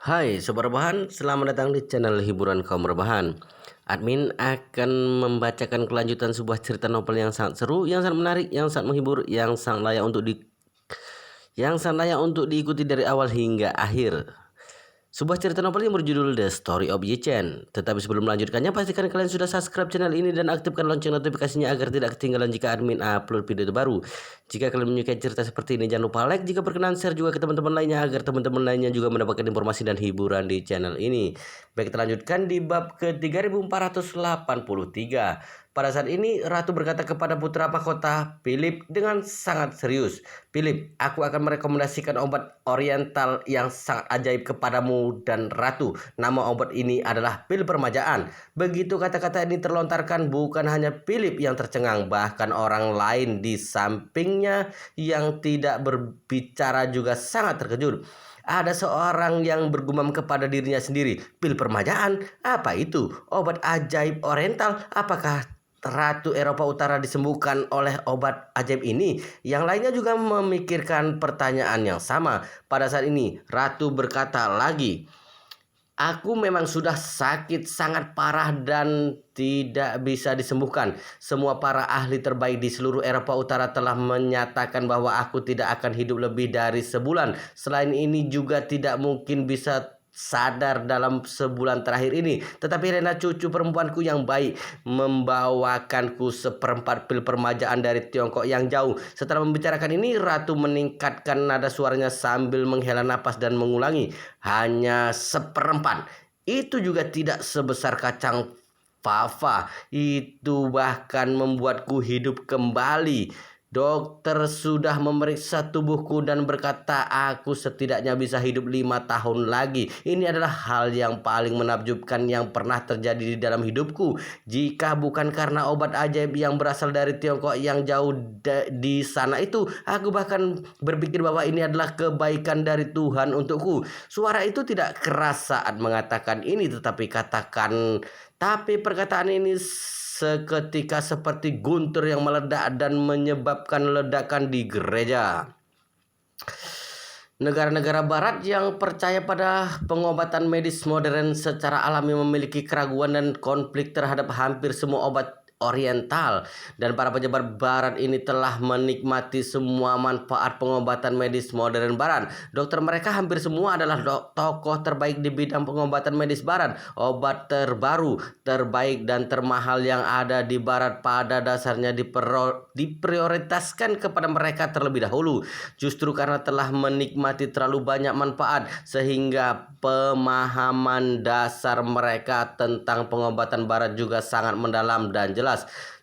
Hai Sobat Rebahan, selamat datang di channel hiburan kaum rebahan. Admin akan membacakan kelanjutan sebuah cerita novel yang sangat seru, yang sangat menarik, yang sangat menghibur, yang sangat layak untuk diikuti dari awal hingga akhir. Sebuah cerita novel yang berjudul The Story of Yi Chen. Tetapi sebelum melanjutkannya, pastikan kalian sudah subscribe channel ini dan aktifkan lonceng notifikasinya agar tidak ketinggalan jika admin upload video terbaru. Jika kalian menyukai cerita seperti ini, jangan lupa like, jika berkenan share juga ke teman-teman lainnya agar teman-teman lainnya juga mendapatkan informasi dan hiburan di channel ini. Baik, kita lanjutkan di bab ke 3483. Pada saat ini, Ratu berkata kepada putra mahkota Philip dengan sangat serius, "Philip, aku akan merekomendasikan obat oriental yang sangat ajaib kepadamu dan Ratu. Nama obat ini adalah pil permajaan." Begitu kata-kata ini terlontarkan, bukan hanya Philip yang tercengang, bahkan orang lain di sampingnya yang tidak berbicara juga sangat terkejut. Ada seorang yang bergumam kepada dirinya sendiri, "Pil permajaan? Apa itu? Obat ajaib oriental? Apakah Ratu Eropa Utara disembuhkan oleh obat ajaib ini?" Yang lainnya juga memikirkan pertanyaan yang sama. Pada saat ini, Ratu berkata lagi, "Aku memang sudah sakit sangat parah dan tidak bisa disembuhkan. Semua para ahli terbaik di seluruh Eropa Utara telah menyatakan bahwa aku tidak akan hidup lebih dari sebulan. Selain ini juga tidak mungkin bisa sadar dalam sebulan terakhir ini. Tetapi Rena, cucu perempuanku yang baik, membawakanku seperempat pil permajaan dari Tiongkok yang jauh." Setelah membicarakan ini, Ratu meningkatkan nada suaranya sambil menghela napas dan mengulangi, "Hanya seperempat. Itu juga tidak sebesar kacang fava. Itu bahkan membuatku hidup kembali. Dokter sudah memeriksa tubuhku dan berkata aku setidaknya bisa hidup 5 tahun lagi. Ini adalah hal yang paling menakjubkan yang pernah terjadi di dalam hidupku. Jika bukan karena obat ajaib yang berasal dari Tiongkok yang jauh di sana itu, aku bahkan berpikir bahwa ini adalah kebaikan dari Tuhan untukku." Suara itu tidak keras saat mengatakan ini, tapi perkataan ini seketika seperti guntur yang meledak dan menyebabkan ledakan di gereja. Negara-negara barat yang percaya pada pengobatan medis modern secara alami memiliki keraguan dan konflik terhadap hampir semua obat oriental, dan para penyebar barat ini telah menikmati semua manfaat pengobatan medis modern barat. Dokter mereka hampir semua adalah tokoh terbaik di bidang pengobatan medis barat. Obat terbaru, terbaik dan termahal yang ada di barat pada dasarnya diprioritaskan kepada mereka terlebih dahulu. Justru karena telah menikmati terlalu banyak manfaat, sehingga pemahaman dasar mereka tentang pengobatan barat juga sangat mendalam dan jelas.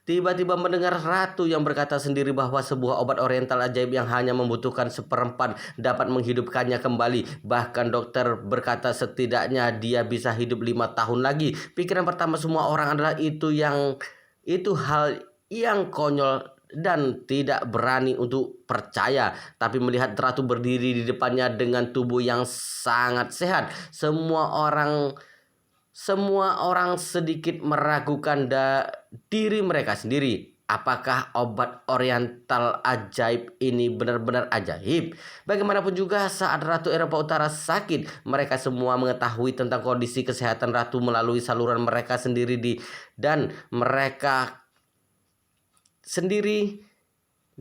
Tiba-tiba mendengar Ratu yang berkata sendiri bahwa sebuah obat oriental ajaib yang hanya membutuhkan seperempat dapat menghidupkannya kembali. Bahkan dokter berkata setidaknya dia bisa hidup 5 tahun lagi. Pikiran pertama semua orang adalah itu hal yang konyol dan tidak berani untuk percaya. Tapi melihat Ratu berdiri di depannya dengan tubuh yang sangat sehat, semua orang sedikit meragukan diri mereka sendiri. Apakah obat oriental ajaib ini benar-benar ajaib? Bagaimanapun juga, saat Ratu Eropa Utara sakit, mereka semua mengetahui tentang kondisi kesehatan Ratu melalui saluran mereka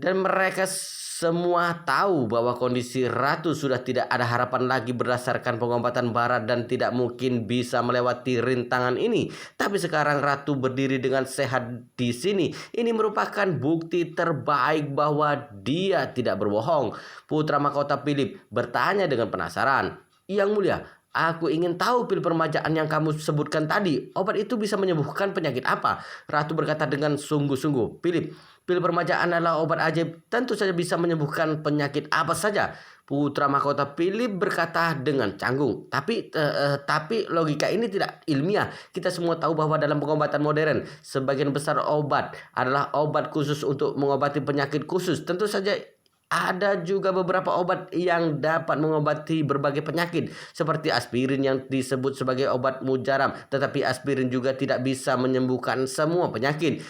dan mereka semua tahu bahwa kondisi Ratu sudah tidak ada harapan lagi berdasarkan pengobatan barat dan tidak mungkin bisa melewati rintangan ini. Tapi sekarang Ratu berdiri dengan sehat di sini. Ini merupakan bukti terbaik bahwa dia tidak berbohong. Putra mahkota Philip bertanya dengan penasaran, "Yang mulia, aku ingin tahu pil permajaan yang kamu sebutkan tadi. Obat itu bisa menyembuhkan penyakit apa?" Ratu berkata dengan sungguh-sungguh, "Philip, pil permajaan adalah obat ajaib. Tentu saja bisa menyembuhkan penyakit apa saja." Putra mahkota Philip berkata dengan canggung, Tapi logika ini tidak ilmiah. Kita semua tahu bahwa dalam pengobatan modern, sebagian besar obat adalah obat khusus untuk mengobati penyakit khusus. Tentu saja ada juga beberapa obat yang dapat mengobati berbagai penyakit, seperti aspirin yang disebut sebagai obat mujarab. Tetapi aspirin juga tidak bisa menyembuhkan semua penyakit.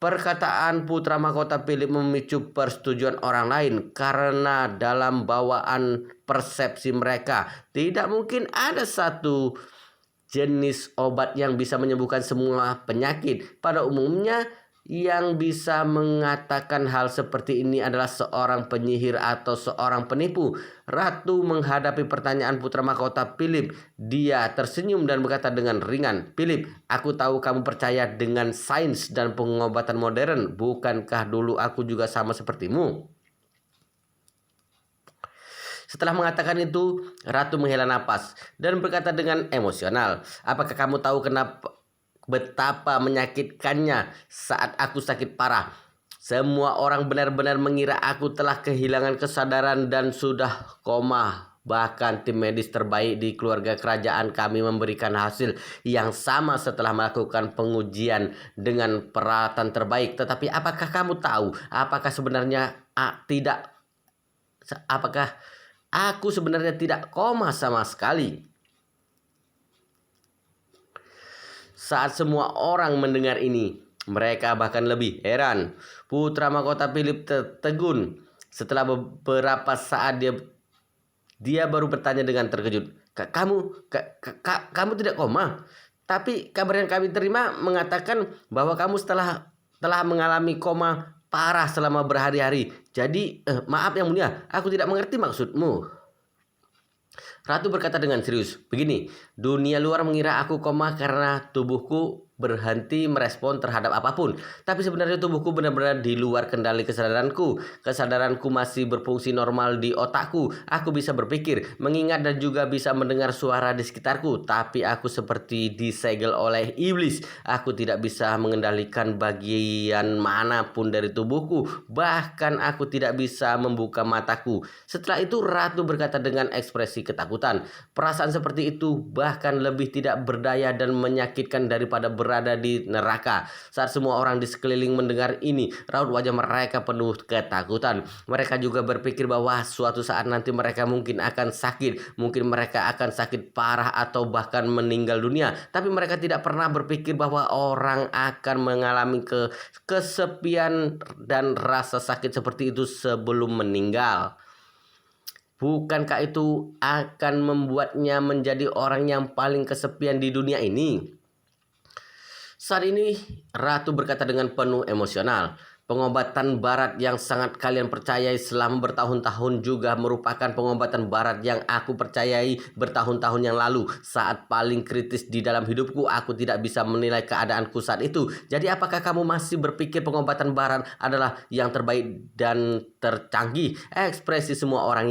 Perkataan putra mahkota Philip memicu persetujuan orang lain karena dalam bawaan persepsi mereka tidak mungkin ada satu jenis obat yang bisa menyembuhkan semua penyakit. Pada umumnya yang bisa mengatakan hal seperti ini adalah seorang penyihir atau seorang penipu. Ratu menghadapi pertanyaan putra mahkota Philip. Dia tersenyum dan berkata dengan ringan, "Philip, aku tahu kamu percaya dengan sains dan pengobatan modern. Bukankah dulu aku juga sama sepertimu?" Setelah mengatakan itu, Ratu menghela napas dan berkata dengan emosional, "Apakah kamu tahu betapa menyakitkannya saat aku sakit parah? Semua orang benar-benar mengira aku telah kehilangan kesadaran dan sudah koma. Bahkan tim medis terbaik di keluarga kerajaan kami memberikan hasil yang sama setelah melakukan pengujian dengan peralatan terbaik. Tetapi apakah kamu tahu apakah aku sebenarnya tidak koma sama sekali?" Saat semua orang mendengar ini, mereka bahkan lebih heran. Putra mahkota Philip tertegun. Setelah beberapa saat dia baru bertanya dengan terkejut, Kamu tidak koma? Tapi kabar yang kami terima mengatakan bahwa kamu telah mengalami koma parah selama berhari-hari. Jadi, maaf yang mulia, aku tidak mengerti maksudmu." Ratu berkata dengan serius, "Begini, dunia luar mengira aku koma karena tubuhku berhenti merespon terhadap apapun. Tapi sebenarnya tubuhku benar-benar di luar kendali kesadaranku. Kesadaranku masih berfungsi normal di otakku. Aku bisa berpikir, mengingat dan juga bisa mendengar suara di sekitarku. Tapi aku seperti disegel oleh iblis. Aku tidak bisa mengendalikan bagian manapun dari tubuhku. Bahkan aku tidak bisa membuka mataku." Setelah itu Ratu berkata dengan ekspresi ketakutan, "Perasaan seperti itu bahkan lebih tidak berdaya dan menyakitkan daripada berada di neraka." Saat semua orang di sekeliling mendengar ini, raut wajah mereka penuh ketakutan. Mereka juga berpikir bahwa suatu saat nanti mereka mungkin akan sakit. Mungkin mereka akan sakit parah atau bahkan meninggal dunia. Tapi mereka tidak pernah berpikir bahwa orang akan mengalami kesepian dan rasa sakit seperti itu sebelum meninggal. Bukankah itu akan membuatnya menjadi orang yang paling kesepian di dunia ini? Saat ini Ratu berkata dengan penuh emosional, "Pengobatan barat yang sangat kalian percayai selama bertahun-tahun juga merupakan pengobatan barat yang aku percayai bertahun-tahun yang lalu. Saat paling kritis di dalam hidupku, aku tidak bisa menilai keadaanku saat itu. Jadi apakah kamu masih berpikir pengobatan barat adalah yang terbaik dan tercanggih?" Ekspresi semua orang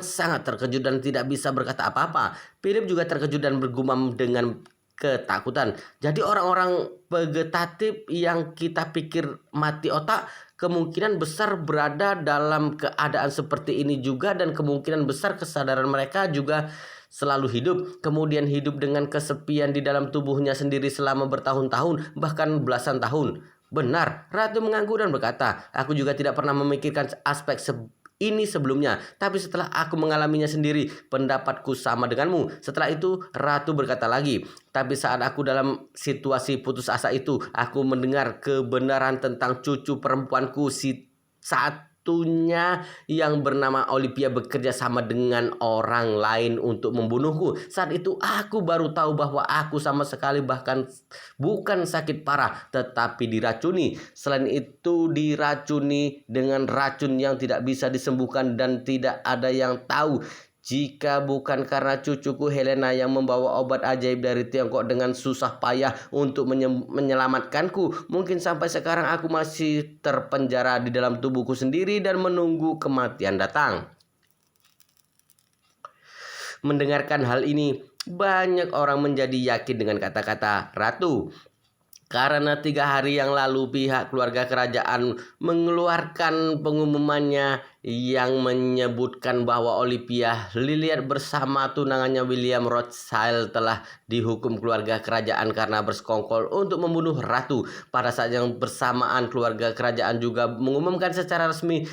sangat terkejut dan tidak bisa berkata apa-apa. Philip juga terkejut dan bergumam dengan ketakutan. Jadi orang-orang vegetatif yang kita pikir mati otak kemungkinan besar berada dalam keadaan seperti ini juga, dan kemungkinan besar kesadaran mereka juga selalu hidup, kemudian hidup dengan kesepian di dalam tubuhnya sendiri selama bertahun-tahun, bahkan belasan tahun. Benar, Ratu mengangguk dan berkata, "Aku juga tidak pernah memikirkan aspek ini sebelumnya, tapi setelah aku mengalaminya sendiri, pendapatku sama denganmu." Setelah itu, Ratu berkata lagi, "Tapi saat aku dalam situasi putus asa itu, aku mendengar kebenaran tentang cucu perempuanku satunya yang bernama Olivia bekerja sama dengan orang lain untuk membunuhku. Saat itu aku baru tahu bahwa aku sama sekali bahkan bukan sakit parah, tetapi diracuni. Selain itu diracuni dengan racun yang tidak bisa disembuhkan, dan tidak ada yang tahu jika bukan karena cucuku Helena yang membawa obat ajaib dari Tiongkok dengan susah payah untuk menyelamatkanku. Mungkin sampai sekarang aku masih terpenjara di dalam tubuhku sendiri dan menunggu kematian datang." Mendengarkan hal ini, banyak orang menjadi yakin dengan kata-kata Ratu. Karena 3 hari yang lalu pihak keluarga kerajaan mengeluarkan pengumumannya yang menyebutkan bahwa Olivia Lillian bersama tunangannya William Rothschild telah dihukum keluarga kerajaan karena bersekongkol untuk membunuh Ratu. Pada saat yang bersamaan, keluarga kerajaan juga mengumumkan secara resmi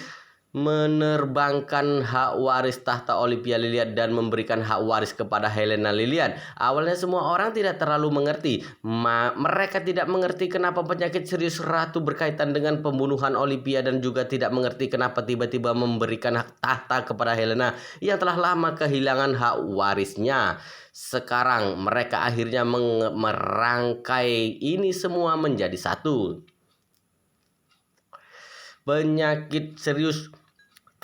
menerbangkan hak waris tahta Olivia Liliad dan memberikan hak waris kepada Helena Liliad. Awalnya semua orang tidak terlalu mengerti. Mereka tidak mengerti kenapa penyakit serius Ratu berkaitan dengan pembunuhan Olivia dan juga tidak mengerti kenapa tiba-tiba memberikan hak tahta kepada Helena yang telah lama kehilangan hak warisnya. Sekarang mereka akhirnya merangkai ini semua menjadi satu. Penyakit serius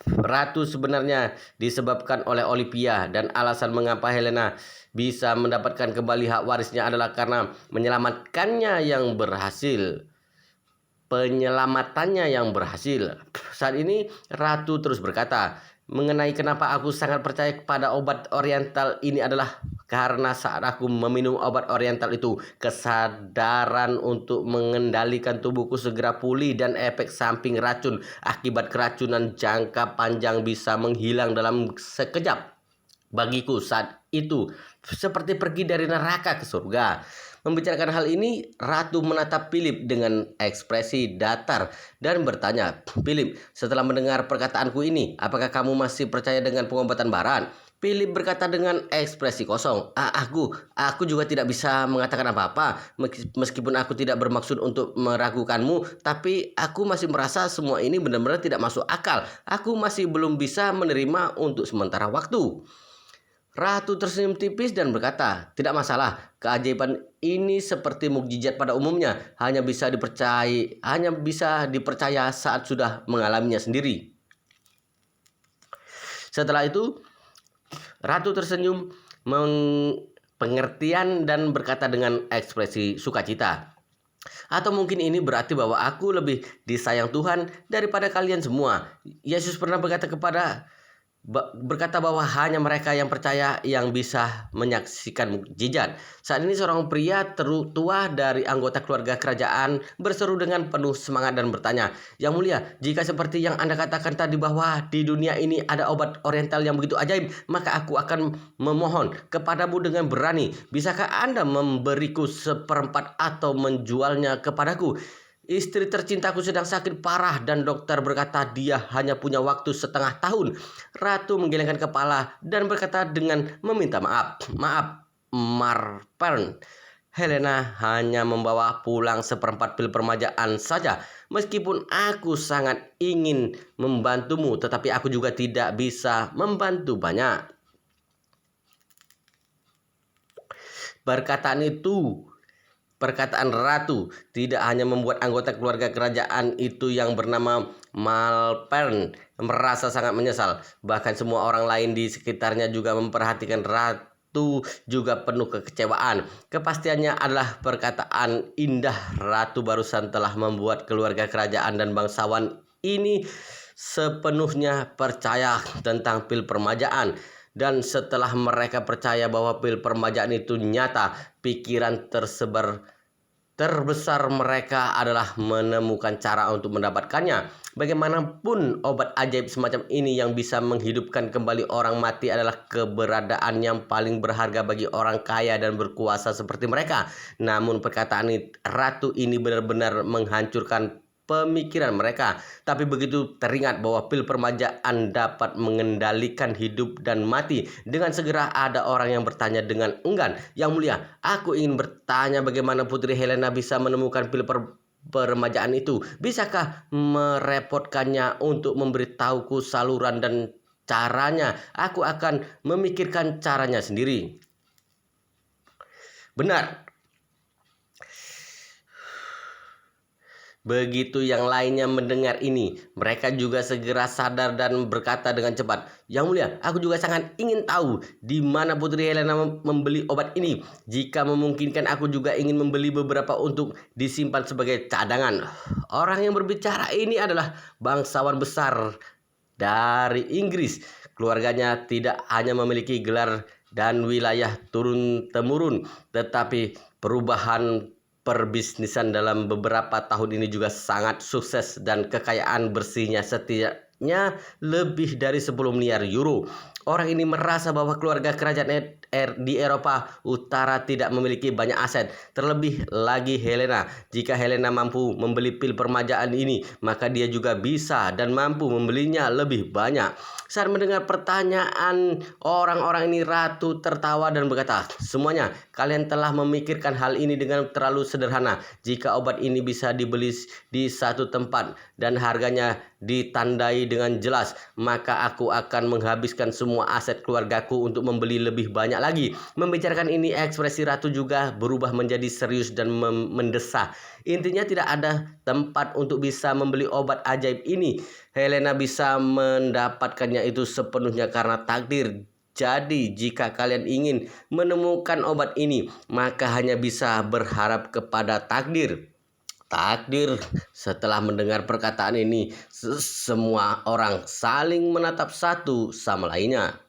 Ratu sebenarnya disebabkan oleh Olivia, dan alasan mengapa Helena bisa mendapatkan kembali hak warisnya adalah karena menyelamatkannya yang berhasil. Penyelamatannya yang berhasil. Saat ini Ratu terus berkata, mengenai kenapa aku sangat percaya kepada obat oriental ini adalah karena saat aku meminum obat oriental itu, kesadaran untuk mengendalikan tubuhku segera pulih dan efek samping racun akibat keracunan jangka panjang bisa menghilang dalam sekejap. Bagiku saat itu seperti pergi dari neraka ke surga. Membicarakan hal ini, Ratu menatap Philip dengan ekspresi datar dan bertanya, "Philip, setelah mendengar perkataanku ini, apakah kamu masih percaya dengan pengobatan barat?" Philip berkata dengan ekspresi kosong, Aku juga tidak bisa mengatakan apa-apa, meskipun aku tidak bermaksud untuk meragukanmu, tapi aku masih merasa semua ini benar-benar tidak masuk akal. Aku masih belum bisa menerima untuk sementara waktu." Ratu tersenyum tipis dan berkata, "Tidak masalah, keajaiban ini seperti mukjizat pada umumnya, hanya bisa dipercaya saat sudah mengalaminya sendiri." Setelah itu, Ratu tersenyum pengertian dan berkata dengan ekspresi sukacita, "Atau mungkin ini berarti bahwa aku lebih disayang Tuhan daripada kalian semua. Yesus pernah berkata bahwa hanya mereka yang percaya yang bisa menyaksikan mukjizat." Saat ini seorang pria tua dari anggota keluarga kerajaan berseru dengan penuh semangat dan bertanya, "Yang mulia, jika seperti yang Anda katakan tadi bahwa di dunia ini ada obat oriental yang begitu ajaib, maka aku akan memohon kepadamu dengan berani, bisakah Anda memberiku seperempat atau menjualnya kepadaku? Istri tercintaku sedang sakit parah dan dokter berkata dia hanya punya waktu setengah tahun." Ratu menggelengkan kepala dan berkata dengan meminta maaf, "Maaf, Marpern. Helena hanya membawa pulang seperempat pil permajaan saja. Meskipun aku sangat ingin membantumu, tetapi aku juga tidak bisa membantu banyak." Perkataan Ratu tidak hanya membuat anggota keluarga kerajaan itu yang bernama Malpern merasa sangat menyesal. Bahkan semua orang lain di sekitarnya juga memperhatikan Ratu juga penuh kekecewaan. Kepastiannya adalah perkataan indah Ratu barusan telah membuat keluarga kerajaan dan bangsawan ini sepenuhnya percaya tentang pil permajaan. Dan setelah mereka percaya bahwa pil permajaan itu nyata, pikiran terbesar mereka adalah menemukan cara untuk mendapatkannya. Bagaimanapun, obat ajaib semacam ini yang bisa menghidupkan kembali orang mati adalah keberadaan yang paling berharga bagi orang kaya dan berkuasa seperti mereka. Namun perkataan Ratu ini benar-benar menghancurkan pemikiran mereka. Tapi begitu teringat bahwa pil permajaan dapat mengendalikan hidup dan mati, dengan segera ada orang yang bertanya dengan enggan, "Yang mulia, aku ingin bertanya bagaimana Putri Helena bisa menemukan pil permajaan itu. Bisakah merepotkannya untuk memberitahuku saluran dan caranya? Aku akan memikirkan caranya sendiri." Benar. Begitu yang lainnya mendengar ini, mereka juga segera sadar dan berkata dengan cepat, "Yang mulia, aku juga sangat ingin tahu di mana Putri Helena membeli obat ini. Jika memungkinkan, aku juga ingin membeli beberapa untuk disimpan sebagai cadangan." Orang yang berbicara ini adalah bangsawan besar dari Inggris. Keluarganya tidak hanya memiliki gelar dan wilayah turun-temurun, tetapi perubahan perbisnisan dalam beberapa tahun ini juga sangat sukses dan kekayaan bersihnya lebih dari 10 miliar euro. Orang ini merasa bahwa keluarga kerajaan di Eropa Utara tidak memiliki banyak aset. Terlebih lagi Helena. Jika Helena mampu membeli pil permajaan ini, maka dia juga bisa dan mampu membelinya lebih banyak. Saat mendengar pertanyaan orang-orang ini, Ratu tertawa dan berkata, "Semuanya, kalian telah memikirkan hal ini dengan terlalu sederhana. Jika obat ini bisa dibeli di satu tempat dan harganya ditandai dengan jelas, maka aku akan menghabiskan semua aset keluargaku untuk membeli lebih banyak lagi." Membicarakan ini, ekspresi Ratu juga berubah menjadi serius dan mendesak. Intinya tidak ada tempat untuk bisa membeli obat ajaib ini. Helena bisa mendapatkannya itu sepenuhnya karena takdir. Jadi, jika kalian ingin menemukan obat ini, maka hanya bisa berharap kepada takdir. Takdir. Setelah mendengar perkataan ini, semua orang saling menatap satu sama lainnya.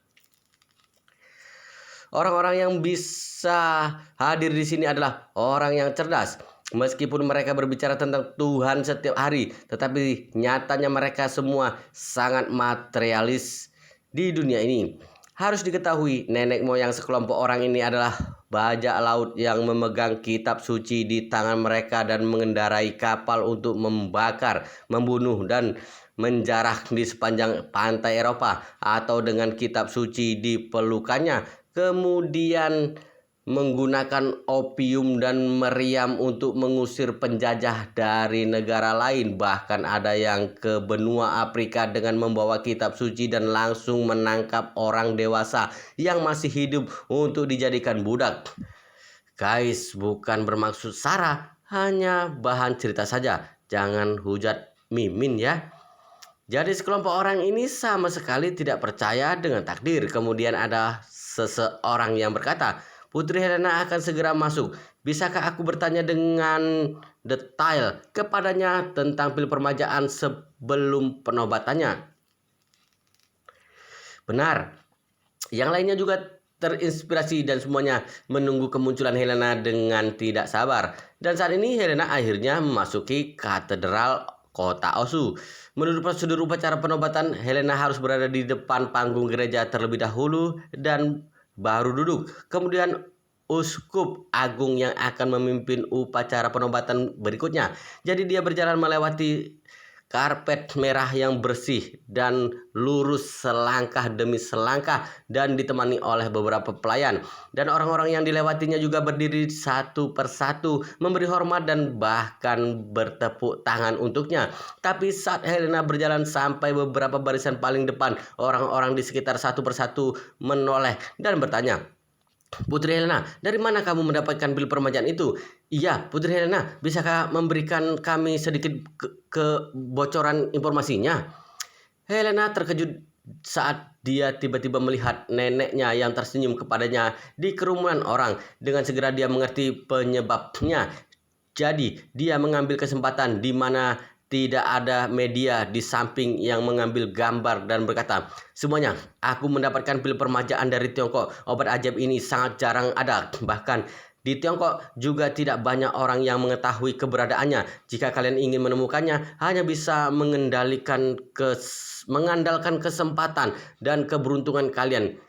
Orang-orang yang bisa hadir di sini adalah orang yang cerdas. Meskipun mereka berbicara tentang Tuhan setiap hari, tetapi nyatanya mereka semua sangat materialis di dunia ini. Harus diketahui, nenek moyang sekelompok orang ini adalah bajak laut yang memegang kitab suci di tangan mereka dan mengendarai kapal untuk membakar, membunuh, dan menjarah di sepanjang pantai Eropa, atau dengan kitab suci di pelukannya, kemudian menggunakan opium dan meriam untuk mengusir penjajah dari negara lain. Bahkan ada yang ke benua Afrika dengan membawa kitab suci dan langsung menangkap orang dewasa yang masih hidup untuk dijadikan budak. Guys, bukan bermaksud sara, hanya bahan cerita saja. Jangan hujat Mimin ya. Jadi sekelompok orang ini sama sekali tidak percaya dengan takdir. Kemudian ada seseorang yang berkata, "Putri Helena akan segera masuk. Bisakah aku bertanya dengan detail kepadanya tentang pil permajaan sebelum penobatannya?" Benar. Yang lainnya juga terinspirasi dan semuanya menunggu kemunculan Helena dengan tidak sabar. Dan saat ini Helena akhirnya memasuki katedral kota Osu. Menurut prosedur upacara penobatan, Helena harus berada di depan panggung gereja terlebih dahulu dan baru duduk. Kemudian uskup agung yang akan memimpin upacara penobatan berikutnya. Jadi dia berjalan melewati karpet merah yang bersih dan lurus selangkah demi selangkah dan ditemani oleh beberapa pelayan. Dan orang-orang yang dilewatinya juga berdiri satu persatu memberi hormat dan bahkan bertepuk tangan untuknya. Tapi saat Helena berjalan sampai beberapa barisan paling depan, orang-orang di sekitar satu persatu menoleh dan bertanya, "Putri Helena, dari mana kamu mendapatkan pil permajaan itu?" "Iya, Putri Helena, bisakah memberikan kami sedikit kebocoran informasinya?" Helena terkejut saat dia tiba-tiba melihat neneknya yang tersenyum kepadanya di kerumunan orang. Dengan segera dia mengerti penyebabnya. Jadi dia mengambil kesempatan di mana tidak ada media di samping yang mengambil gambar dan berkata, "Semuanya, aku mendapatkan pil permajaan dari Tiongkok. Obat ajaib ini sangat jarang ada. Bahkan di Tiongkok juga tidak banyak orang yang mengetahui keberadaannya. Jika kalian ingin menemukannya, hanya bisa mengandalkan kesempatan dan keberuntungan kalian.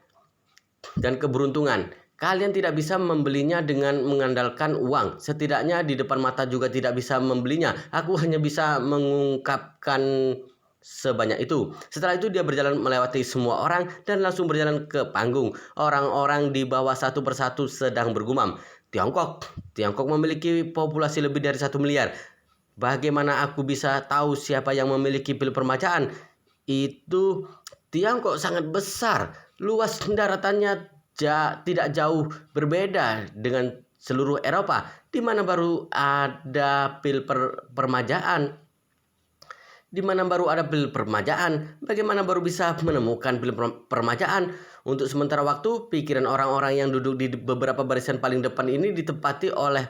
Kalian tidak bisa membelinya dengan mengandalkan uang. Setidaknya di depan mata juga tidak bisa membelinya. Aku hanya bisa mengungkapkan sebanyak itu." Setelah itu dia berjalan melewati semua orang dan langsung berjalan ke panggung. Orang-orang di bawah satu persatu sedang bergumam, Tiongkok memiliki populasi lebih dari 1 miliar. Bagaimana aku bisa tahu siapa yang memiliki pil permajaan? Itu Tiongkok sangat besar. Luas daratannya tidak jauh berbeda dengan seluruh Eropa. Di mana baru ada pil permajaan? Di mana baru ada pil permajaan? Bagaimana baru bisa menemukan pil permajaan? Untuk sementara waktu, pikiran orang-orang yang duduk di beberapa barisan paling depan ini ditempati oleh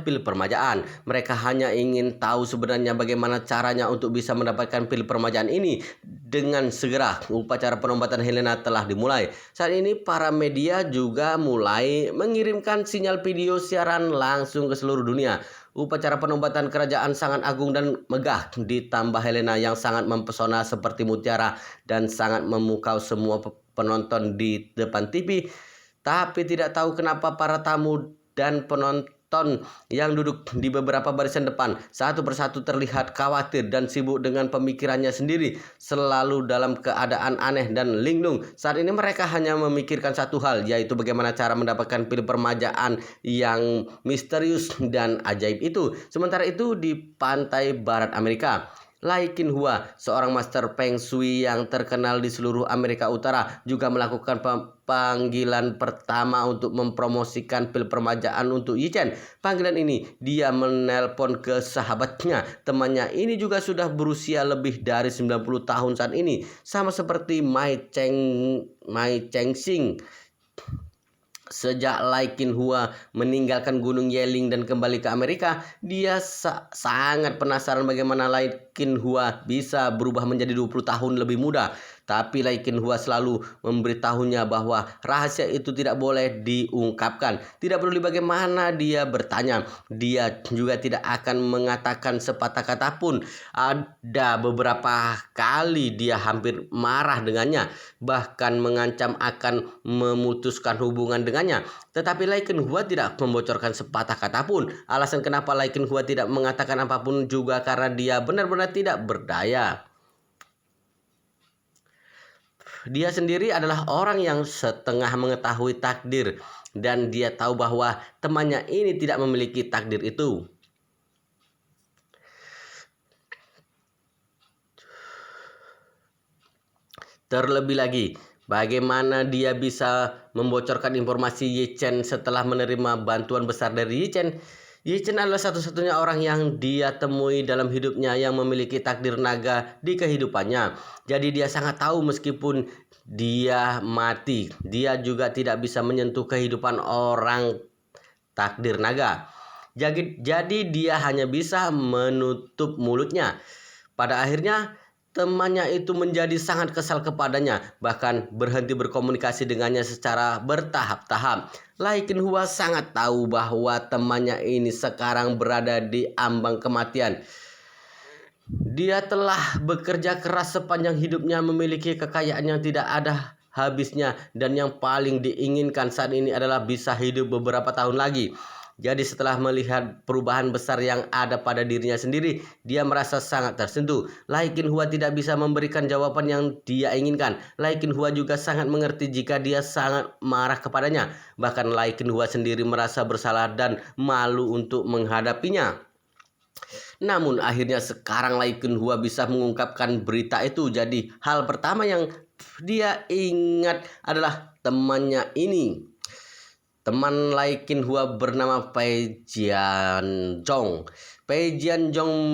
pil permajaan. Mereka hanya ingin tahu sebenarnya bagaimana caranya untuk bisa mendapatkan pil permajaan ini. Dengan segera upacara penobatan Helena telah dimulai. Saat ini para media juga mulai mengirimkan sinyal video siaran langsung ke seluruh dunia. Upacara penobatan kerajaan sangat agung dan megah, ditambah Helena yang sangat mempesona seperti mutiara dan sangat memukau semua penonton di depan TV. Tapi tidak tahu kenapa para tamu dan penonton yang duduk di beberapa barisan depan satu persatu terlihat khawatir dan sibuk dengan pemikirannya sendiri, selalu dalam keadaan aneh dan linglung. Saat ini mereka hanya memikirkan satu hal, yaitu bagaimana cara mendapatkan pil permajaan yang misterius dan ajaib itu. Sementara itu di pantai barat Amerika, Lai Qinhua, seorang master Feng Shui yang terkenal di seluruh Amerika Utara, juga melakukan panggilan pertama untuk mempromosikan pil permajaan untuk Yi Chen. Panggilan ini dia menelpon ke sahabatnya. Temannya ini juga sudah berusia lebih dari 90 tahun saat ini, sama seperti Mai Chengxing. Sejak Lai Qinhua meninggalkan Gunung Yeling dan kembali ke Amerika, dia sangat penasaran bagaimana Lai Qinhua bisa berubah menjadi 20 tahun lebih muda. Tapi Lai Qinhua selalu memberitahunya bahwa rahasia itu tidak boleh diungkapkan. Tidak peduli bagaimana dia bertanya, dia juga tidak akan mengatakan sepatah kata pun. Ada beberapa kali dia hampir marah dengannya, bahkan mengancam akan memutuskan hubungan dengannya. Tetapi Lai Qinhua tidak membocorkan sepatah kata pun. Alasan kenapa Lai Qinhua tidak mengatakan apapun juga karena dia benar-benar tidak berdaya. Dia sendiri adalah orang yang setengah mengetahui takdir, dan dia tahu bahwa temannya ini tidak memiliki takdir itu. Terlebih lagi, bagaimana dia bisa membocorkan informasi Yi Chen setelah menerima bantuan besar dari Yi Chen? Yi Chen adalah satu-satunya orang yang dia temui dalam hidupnya yang memiliki takdir naga di kehidupannya. Jadi dia sangat tahu meskipun dia mati, dia juga tidak bisa menyentuh kehidupan orang takdir naga. Jadi dia hanya bisa menutup mulutnya. Pada akhirnya temannya itu menjadi sangat kesal kepadanya, bahkan berhenti berkomunikasi dengannya secara bertahap-tahap. Lai Qinhua sangat tahu bahwa temannya ini sekarang berada di ambang kematian. Dia telah bekerja keras sepanjang hidupnya, memiliki kekayaan yang tidak ada habisnya, dan yang paling diinginkan saat ini adalah bisa hidup beberapa tahun lagi. Jadi setelah melihat perubahan besar yang ada pada dirinya sendiri, dia merasa sangat tersentuh. Lai Qinhua tidak bisa memberikan jawaban yang dia inginkan. Lai Qinhua juga sangat mengerti jika dia sangat marah kepadanya. Bahkan Lai Qinhua sendiri merasa bersalah dan malu untuk menghadapinya. Namun akhirnya sekarang Lai Qinhua bisa mengungkapkan berita itu. Jadi hal pertama yang dia ingat adalah temannya ini. Teman Lai Qinhua bernama Pei Jianzhong. Pei Jianzhong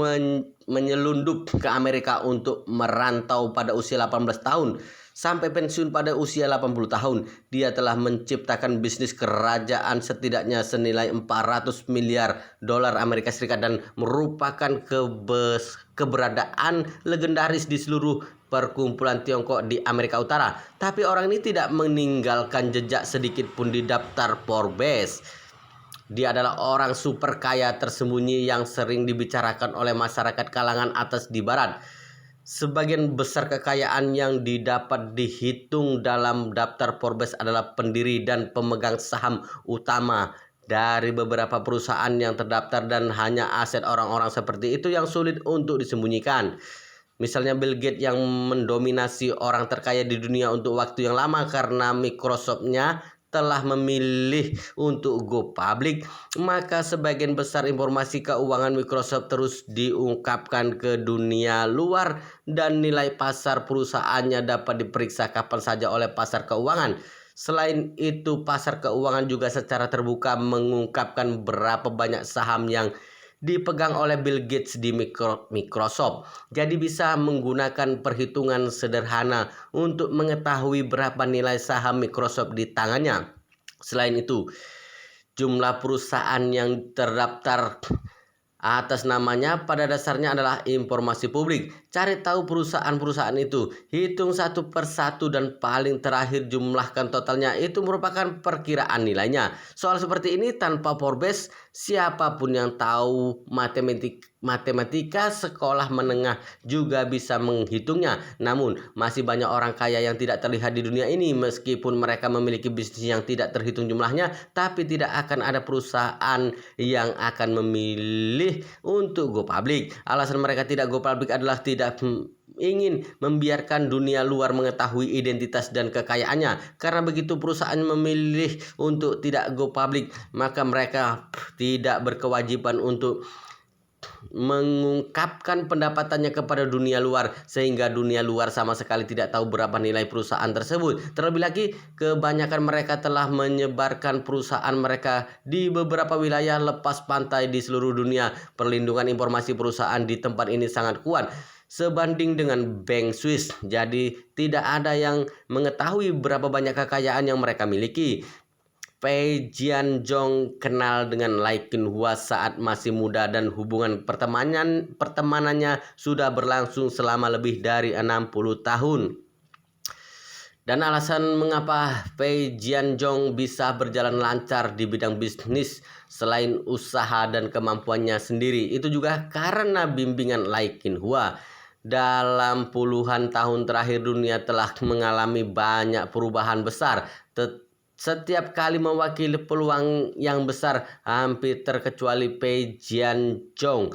menyelundup ke Amerika untuk merantau pada usia 18 tahun. Sampai pensiun pada usia 80 tahun, dia telah menciptakan bisnis kerajaan setidaknya senilai 400 miliar dolar Amerika Serikat dan merupakan keberadaan legendaris di seluruh perkumpulan Tiongkok di Amerika Utara. Tapi orang ini tidak meninggalkan jejak sedikit pun di daftar Forbes. Dia adalah orang super kaya tersembunyi yang sering dibicarakan oleh masyarakat kalangan atas di barat. Sebagian besar kekayaan yang didapat dihitung dalam daftar Forbes adalah pendiri dan pemegang saham utama dari beberapa perusahaan yang terdaftar, dan hanya aset orang-orang seperti itu yang sulit untuk disembunyikan. Misalnya Bill Gates yang mendominasi orang terkaya di dunia untuk waktu yang lama karena Microsoft-nya telah memilih untuk go public, maka sebagian besar informasi keuangan Microsoft terus diungkapkan ke dunia luar dan nilai pasar perusahaannya dapat diperiksa kapan saja oleh pasar keuangan. Selain itu, pasar keuangan juga secara terbuka mengungkapkan berapa banyak saham yang dipegang oleh Bill Gates di Microsoft. Jadi bisa menggunakan perhitungan sederhana untuk mengetahui berapa nilai saham Microsoft di tangannya. Selain itu, jumlah perusahaan yang terdaftar atas namanya pada dasarnya adalah informasi publik. Cari tahu perusahaan-perusahaan itu, hitung satu persatu dan paling terakhir jumlahkan totalnya. Itu merupakan perkiraan nilainya. Soal seperti ini tanpa Forbes, siapapun yang tahu matematika sekolah menengah juga bisa menghitungnya. Namun masih banyak orang kaya yang tidak terlihat di dunia ini. Meskipun mereka memiliki bisnis yang tidak terhitung jumlahnya, tapi tidak akan ada perusahaan yang akan memilih untuk go public. Alasan mereka tidak go public adalah tidak ingin membiarkan dunia luar mengetahui identitas dan kekayaannya. Karena begitu perusahaan memilih untuk tidak go public, maka mereka tidak berkewajiban untuk mengungkapkan pendapatannya kepada dunia luar, sehingga dunia luar sama sekali tidak tahu berapa nilai perusahaan tersebut. Terlebih lagi, kebanyakan mereka telah menyebarkan perusahaan mereka di beberapa wilayah lepas pantai di seluruh dunia. Perlindungan informasi perusahaan di tempat ini sangat kuat sebanding dengan bank Swiss. Jadi tidak ada yang mengetahui berapa banyak kekayaan yang mereka miliki. Pei Jianzhong kenal dengan Lai Qinhua saat masih muda dan hubungan pertemanannya sudah berlangsung selama lebih dari 60 tahun. Dan alasan mengapa Pei Jianzhong bisa berjalan lancar di bidang bisnis selain usaha dan kemampuannya sendiri, itu juga karena bimbingan Lai Qinhua. Dalam puluhan tahun terakhir dunia telah mengalami banyak perubahan besar. Setiap kali mewakili peluang yang besar, hampir terkecuali Pei Jianzhong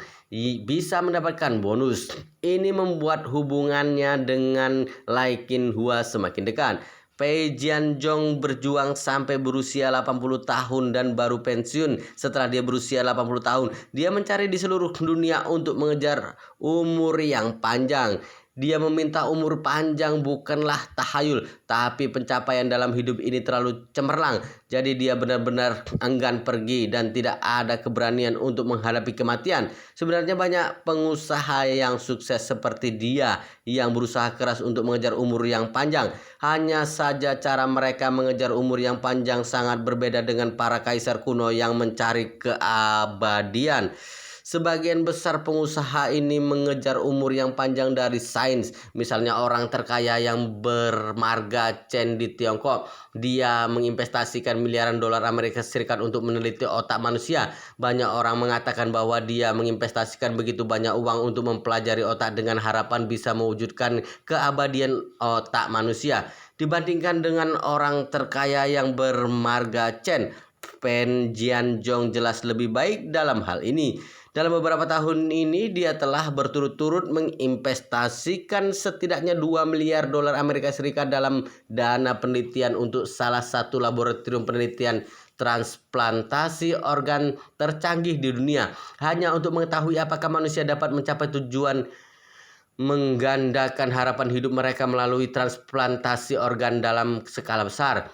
bisa mendapatkan bonus. Ini membuat hubungannya dengan Lai Qinhua semakin dekat. Pei Jianzhong berjuang sampai berusia 80 tahun dan baru pensiun. Setelah dia berusia 80 tahun, dia mencari di seluruh dunia untuk mengejar umur yang panjang. Dia meminta umur panjang bukanlah tahayul, tapi pencapaian dalam hidup ini terlalu cemerlang. Jadi dia benar-benar enggan pergi dan tidak ada keberanian untuk menghadapi kematian. Sebenarnya banyak pengusaha yang sukses seperti dia yang berusaha keras untuk mengejar umur yang panjang. Hanya saja cara mereka mengejar umur yang panjang sangat berbeda dengan para kaisar kuno yang mencari keabadian. Sebagian besar pengusaha ini mengejar umur yang panjang dari sains. Misalnya orang terkaya yang bermarga Chen di Tiongkok. Dia menginvestasikan miliaran dolar Amerika Serikat untuk meneliti otak manusia. Banyak orang mengatakan bahwa dia menginvestasikan begitu banyak uang untuk mempelajari otak dengan harapan bisa mewujudkan keabadian otak manusia. Dibandingkan dengan orang terkaya yang bermarga Chen, Pei Jianzhong jelas lebih baik dalam hal ini. Dalam beberapa tahun ini dia telah berturut-turut menginvestasikan setidaknya 2 miliar dolar Amerika Serikat dalam dana penelitian untuk salah satu laboratorium penelitian transplantasi organ tercanggih di dunia, hanya untuk mengetahui apakah manusia dapat mencapai tujuan menggandakan harapan hidup mereka melalui transplantasi organ dalam skala besar.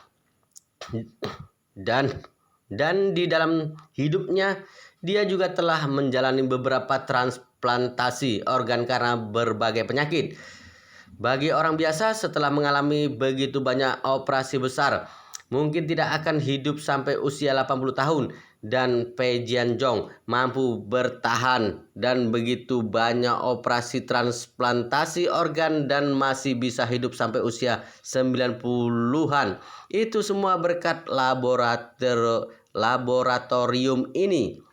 Dan di dalam hidupnya dia juga telah menjalani beberapa transplantasi organ karena berbagai penyakit. Bagi orang biasa, setelah mengalami begitu banyak operasi besar, mungkin tidak akan hidup sampai usia 80 tahun. Dan Pei Jianzhong mampu bertahan dan begitu banyak operasi transplantasi organ dan masih bisa hidup sampai usia 90-an. Itu semua berkat laboratorium ini.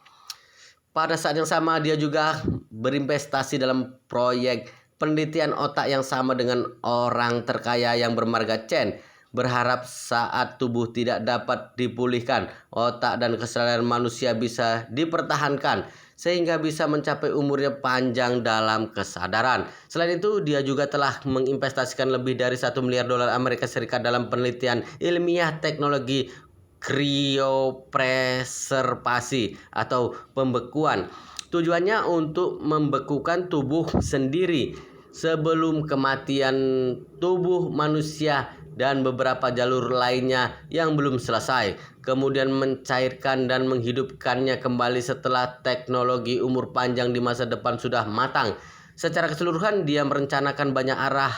Pada saat yang sama dia juga berinvestasi dalam proyek penelitian otak yang sama dengan orang terkaya yang bermarga Chen. Berharap saat tubuh tidak dapat dipulihkan, otak dan kesadaran manusia bisa dipertahankan sehingga bisa mencapai umurnya panjang dalam kesadaran. Selain itu, dia juga telah menginvestasikan lebih dari 1 miliar dolar Amerika Serikat dalam penelitian ilmiah teknologi kriopreservasi atau pembekuan. Tujuannya untuk membekukan tubuh sendiri sebelum kematian tubuh manusia dan beberapa jalur lainnya yang belum selesai, kemudian mencairkan dan menghidupkannya kembali setelah teknologi umur panjang di masa depan sudah matang. Secara keseluruhan dia merencanakan banyak arah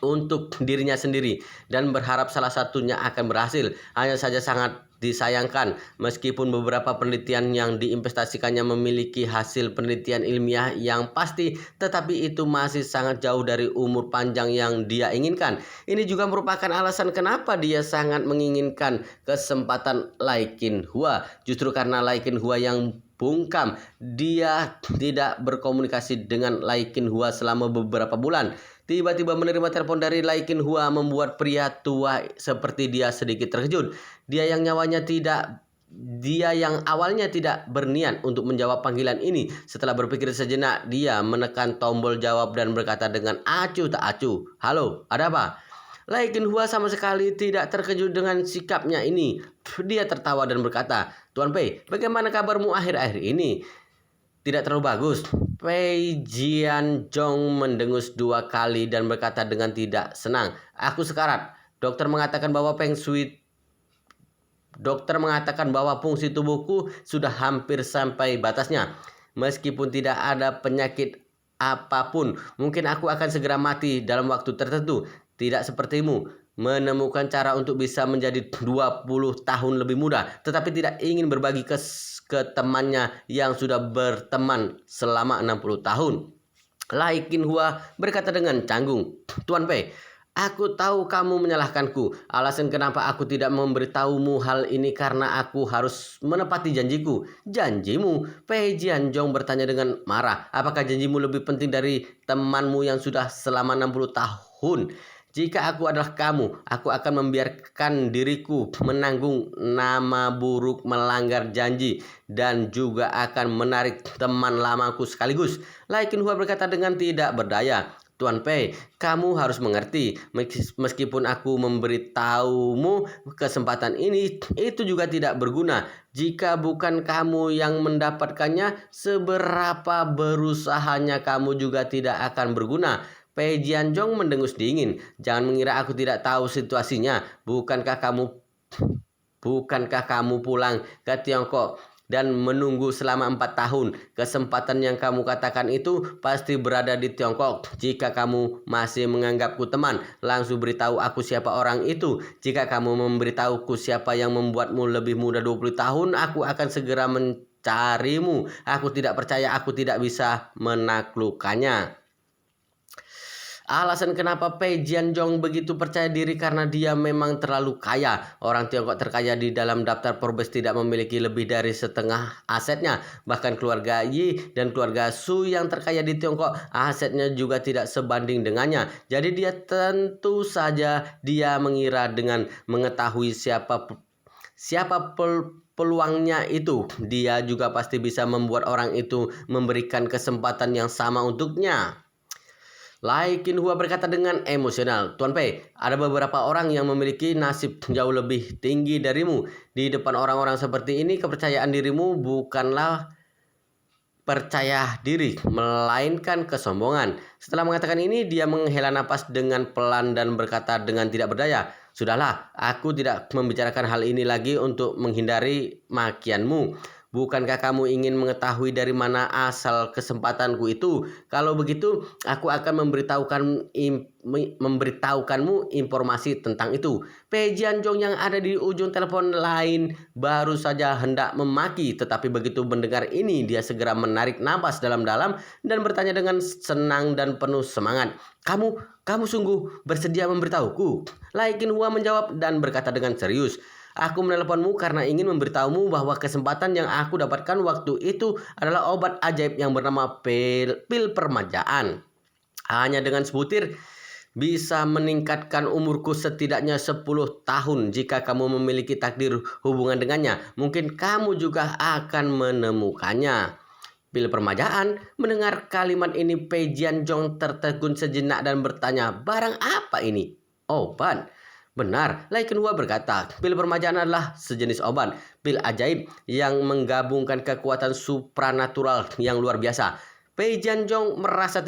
untuk dirinya sendiri dan berharap salah satunya akan berhasil. Hanya saja sangat disayangkan meskipun beberapa penelitian yang diinvestasikannya memiliki hasil penelitian ilmiah yang pasti, tetapi itu masih sangat jauh dari umur panjang yang dia inginkan. Ini juga merupakan alasan kenapa dia sangat menginginkan kesempatan Lai Hua. Justru karena Lai Hua yang bungkam, dia tidak berkomunikasi dengan Lai Hua selama beberapa bulan. Tiba-tiba menerima telepon dari Lai Hua membuat pria tua seperti dia sedikit terkejut. Dia yang awalnya tidak berniat untuk menjawab panggilan ini. Setelah berpikir sejenak, dia menekan tombol jawab dan berkata dengan acuh tak acuh, "Halo, ada apa?" Lai Hua sama sekali tidak terkejut dengan sikapnya ini. Dia tertawa dan berkata, "Tuan Pei, bagaimana kabarmu akhir-akhir ini?" "Tidak terlalu bagus." Pei Jianzhong mendengus 2 kali dan berkata dengan tidak senang, "Aku sekarat. Dokter mengatakan bahwa fungsi tubuhku sudah hampir sampai batasnya. Meskipun tidak ada penyakit apapun, mungkin aku akan segera mati dalam waktu tertentu. Tidak sepertimu, menemukan cara untuk bisa menjadi 20 tahun lebih muda, tetapi tidak ingin berbagi ke temannya yang sudah berteman selama 60 tahun. Lai Hua berkata dengan canggung, "Tuan Pei, aku tahu kamu menyalahkanku. Alasan kenapa aku tidak memberitahumu hal ini karena aku harus menepati janjiku." "Janjimu?" Pei Jianzhong bertanya dengan marah. "Apakah janjimu lebih penting dari temanmu yang sudah selama 60 tahun? Jika aku adalah kamu, aku akan membiarkan diriku menanggung nama buruk melanggar janji dan juga akan menarik teman lamaku sekaligus." Lai Hua berkata dengan tidak berdaya, "Tuan Pei, kamu harus mengerti, meskipun aku memberitahumu kesempatan ini, itu juga tidak berguna. Jika bukan kamu yang mendapatkannya, seberapa berusahanya kamu juga tidak akan berguna." Pei Jianzhong mendengus dingin. "Jangan mengira aku tidak tahu situasinya. Bukankah kamu pulang ke Tiongkok dan menunggu selama 4 tahun? Kesempatan yang kamu katakan itu pasti berada di Tiongkok. Jika kamu masih menganggapku teman, langsung beritahu aku siapa orang itu. Jika kamu memberitahuku siapa yang membuatmu lebih muda 20 tahun, aku akan segera mencarimu. Aku tidak percaya aku tidak bisa menaklukkannya." Alasan kenapa Pei Jianzhong begitu percaya diri karena dia memang terlalu kaya. Orang Tiongkok terkaya di dalam daftar Forbes tidak memiliki lebih dari setengah asetnya. Bahkan keluarga Yi dan keluarga Su yang terkaya di Tiongkok, asetnya juga tidak sebanding dengannya. Jadi tentu saja dia mengira dengan mengetahui siapa peluangnya itu, dia juga pasti bisa membuat orang itu memberikan kesempatan yang sama untuknya. Lai Hua berkata dengan emosional, "Tuan Pei, ada beberapa orang yang memiliki nasib jauh lebih tinggi darimu. Di depan orang-orang seperti ini, kepercayaan dirimu bukanlah percaya diri, melainkan kesombongan." Setelah mengatakan ini, dia menghela napas dengan pelan dan berkata dengan tidak berdaya, "Sudahlah, aku tidak membicarakan hal ini lagi untuk menghindari makianmu. Bukankah kamu ingin mengetahui dari mana asal kesempatanku itu? Kalau begitu, aku akan memberitahukanmu informasi tentang itu." Pei Jianzhong yang ada di ujung telepon lain baru saja hendak memaki, tetapi begitu mendengar ini, dia segera menarik napas dalam-dalam dan bertanya dengan senang dan penuh semangat, Kamu sungguh bersedia memberitahuku?" Lai Hua menjawab dan berkata dengan serius, "Aku menelponmu karena ingin memberitahumu bahwa kesempatan yang aku dapatkan waktu itu adalah obat ajaib yang bernama pil permajaan. Hanya dengan sebutir bisa meningkatkan umurku setidaknya 10 tahun. Jika kamu memiliki takdir hubungan dengannya, mungkin kamu juga akan menemukannya." Pil permajaan. Mendengar kalimat ini, Pei Jianzhong tertegun sejenak dan bertanya, "Barang apa ini?" "Obat." "Benar," Lai Hua berkata, "pil permajaan adalah sejenis obat, pil ajaib yang menggabungkan kekuatan supranatural yang luar biasa." Pei Jianzhong merasa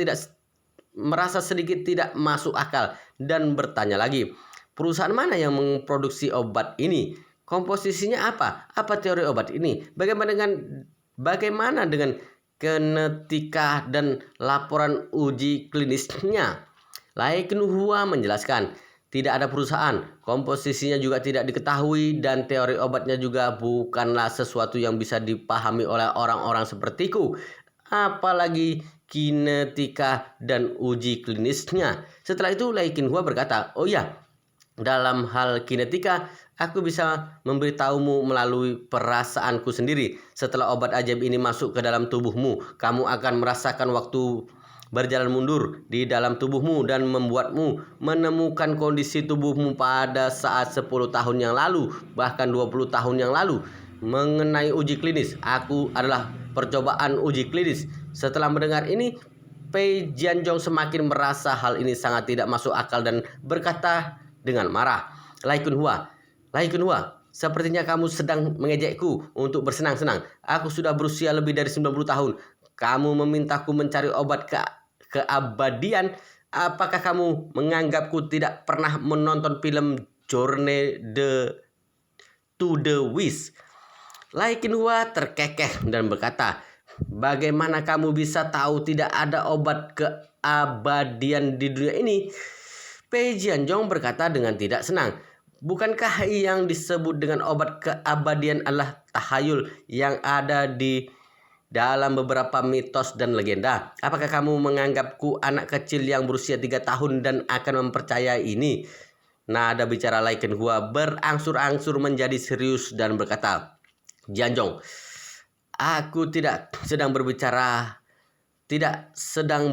sedikit tidak masuk akal dan bertanya lagi, "Perusahaan mana yang memproduksi obat ini? Komposisinya apa? Apa teori obat ini? Bagaimana dengan genetika dan laporan uji klinisnya?" Lai Kenhua menjelaskan, tidak ada perusahaan, komposisinya juga tidak diketahui, dan teori obatnya juga bukanlah sesuatu yang bisa dipahami oleh orang-orang sepertiku, apalagi kinetika dan uji klinisnya. Setelah itu Lai Kenhua berkata, oh ya, dalam hal kinetika, aku bisa memberitahumu melalui perasaanku sendiri. Setelah obat ajaib ini masuk ke dalam tubuhmu, kamu akan merasakan waktu berjalan mundur di dalam tubuhmu dan membuatmu menemukan kondisi tubuhmu pada saat 10 tahun yang lalu, bahkan 20 tahun yang lalu. Mengenai uji klinis, aku adalah percobaan uji klinis. Setelah mendengar ini, Pei Jianzhong semakin merasa hal ini sangat tidak masuk akal dan berkata dengan marah, Lai Kunhua, sepertinya kamu sedang mengejekku untuk bersenang-senang. Aku sudah berusia lebih dari 90 tahun. Kamu memintaku mencari obat keabadian. Apakah kamu menganggapku tidak pernah menonton film Journey to the West? Lai Kunhua terkekeh dan berkata, bagaimana kamu bisa tahu tidak ada obat keabadian di dunia ini? Pei Jianzhong berkata dengan tidak senang, bukankah yang disebut dengan obat keabadian adalah tahayul yang ada di dalam beberapa mitos dan legenda? Apakah kamu menganggapku anak kecil yang berusia 3 tahun dan akan mempercayai ini? Nada bicara Lai Kenhua berangsur-angsur menjadi serius dan berkata, Jianzhong, aku tidak sedang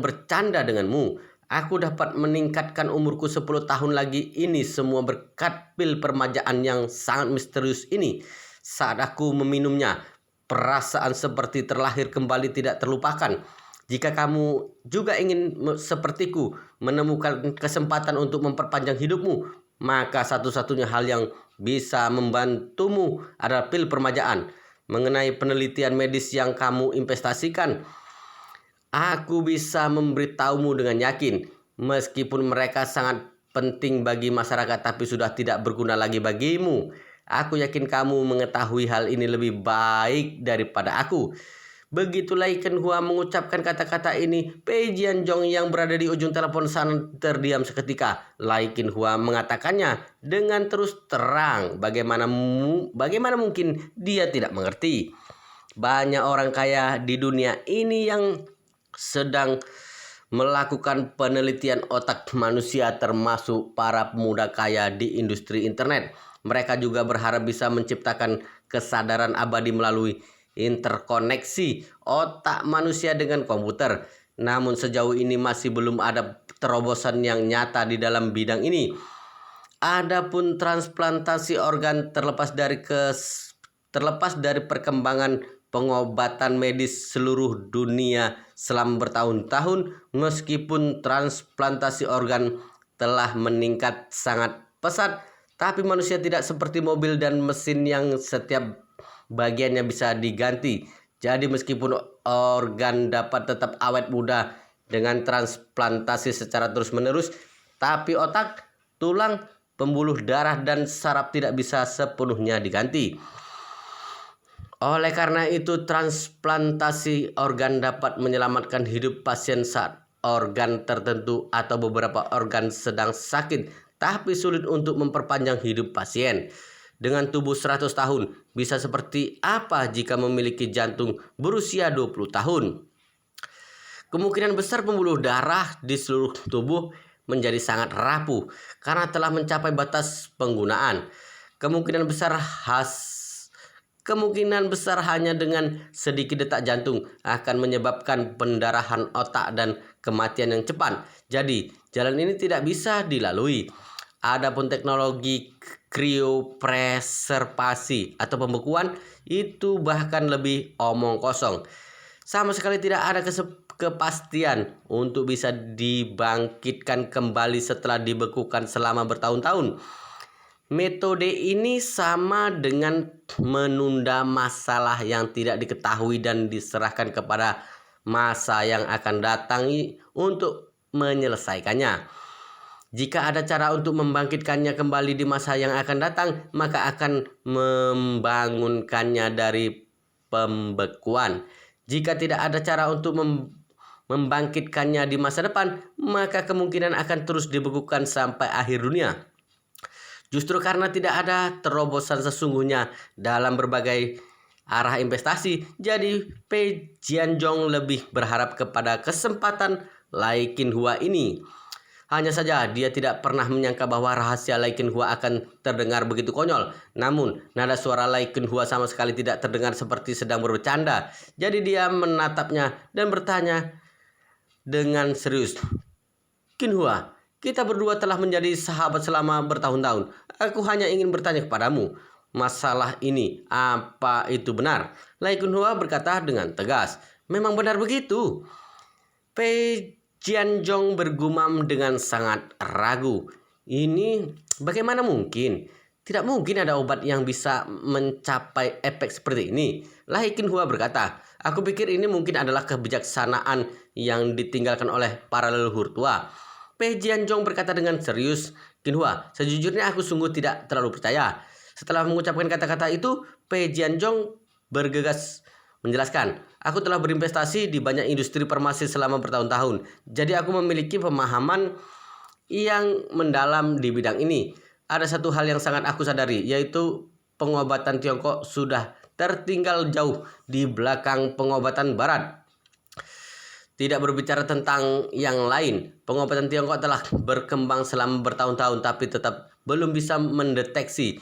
bercanda denganmu. Aku dapat meningkatkan umurku 10 tahun lagi, ini semua berkat pil permajaan yang sangat misterius ini. Saat aku meminumnya, perasaan seperti terlahir kembali tidak terlupakan. Jika kamu juga ingin sepertiku menemukan kesempatan untuk memperpanjang hidupmu, maka satu-satunya hal yang bisa membantumu adalah pil permajaan. Mengenai penelitian medis yang kamu investasikan, aku bisa memberitahumu dengan yakin, meskipun mereka sangat penting bagi masyarakat tapi sudah tidak berguna lagi bagimu. Aku yakin kamu mengetahui hal ini lebih baik daripada aku. Begitu Lai Kenhua mengucapkan kata-kata ini, Pei Jianzhong yang berada di ujung telepon sana terdiam seketika. Lai Kenhua mengatakannya dengan terus terang, bagaimana mungkin dia tidak mengerti. Banyak orang kaya di dunia ini yang sedang melakukan penelitian otak manusia, termasuk para pemuda kaya di industri internet. Mereka juga berharap bisa menciptakan kesadaran abadi melalui interkoneksi otak manusia dengan komputer. Namun sejauh ini masih belum ada terobosan yang nyata di dalam bidang ini. Adapun transplantasi organ terlepas dari perkembangan pengobatan medis seluruh dunia selama bertahun-tahun, meskipun transplantasi organ telah meningkat sangat pesat, tapi manusia tidak seperti mobil dan mesin yang setiap bagiannya bisa diganti. Jadi meskipun organ dapat tetap awet muda dengan transplantasi secara terus-menerus, tapi otak, tulang, pembuluh darah, dan saraf tidak bisa sepenuhnya diganti. Oleh karena itu, transplantasi organ dapat menyelamatkan hidup pasien saat organ tertentu atau beberapa organ sedang sakit, tapi sulit untuk memperpanjang hidup pasien. Dengan tubuh 100 tahun, bisa seperti apa jika memiliki jantung berusia 20 tahun? Kemungkinan besar pembuluh darah di seluruh tubuh menjadi sangat rapuh karena telah mencapai batas penggunaan. Kemungkinan besar hanya dengan sedikit detak jantung akan menyebabkan pendarahan otak dan kematian yang cepat. Jadi, jalan ini tidak bisa dilalui. Adapun teknologi kriopreservasi atau pembekuan itu bahkan lebih omong kosong. Sama sekali tidak ada kepastian untuk bisa dibangkitkan kembali setelah dibekukan selama bertahun-tahun. Metode ini sama dengan menunda masalah yang tidak diketahui dan diserahkan kepada masa yang akan datang untuk menyelesaikannya. Jika ada cara untuk membangkitkannya kembali di masa yang akan datang, maka akan membangunkannya dari pembekuan. Jika tidak ada cara untuk membangkitkannya di masa depan, maka kemungkinan akan terus dibekukan sampai akhir dunia. Justru karena tidak ada terobosan sesungguhnya dalam berbagai arah investasi, jadi Pei Jianzhong lebih berharap kepada kesempatan Lai Qinhua ini. Hanya saja dia tidak pernah menyangka bahwa rahasia Lai Qinhua akan terdengar begitu konyol. Namun, nada suara Lai Qinhua sama sekali tidak terdengar seperti sedang bercanda. Jadi dia menatapnya dan bertanya dengan serius. "Qinhua, kita berdua telah menjadi sahabat selama bertahun-tahun. Aku hanya ingin bertanya kepadamu, masalah ini, apa itu benar?" Lai Qinhua berkata dengan tegas. "Memang benar begitu." Pei Jianzhong bergumam dengan sangat ragu. "Ini bagaimana mungkin? Tidak mungkin ada obat yang bisa mencapai efek seperti ini." Lai Qinhua berkata, "Aku pikir ini mungkin adalah kebijaksanaan yang ditinggalkan oleh para leluhur tua." Pei Jianzhong berkata dengan serius, "Qinhua, sejujurnya aku sungguh tidak terlalu percaya." Setelah mengucapkan kata-kata itu, Pei Jianzhong bergegas menjelaskan, "Aku telah berinvestasi di banyak industri farmasi selama bertahun-tahun. Jadi aku memiliki pemahaman yang mendalam di bidang ini. Ada satu hal yang sangat aku sadari, yaitu pengobatan Tiongkok sudah tertinggal jauh di belakang pengobatan Barat. Tidak berbicara tentang yang lain, pengobatan Tiongkok telah berkembang selama bertahun-tahun tapi tetap belum bisa mendeteksi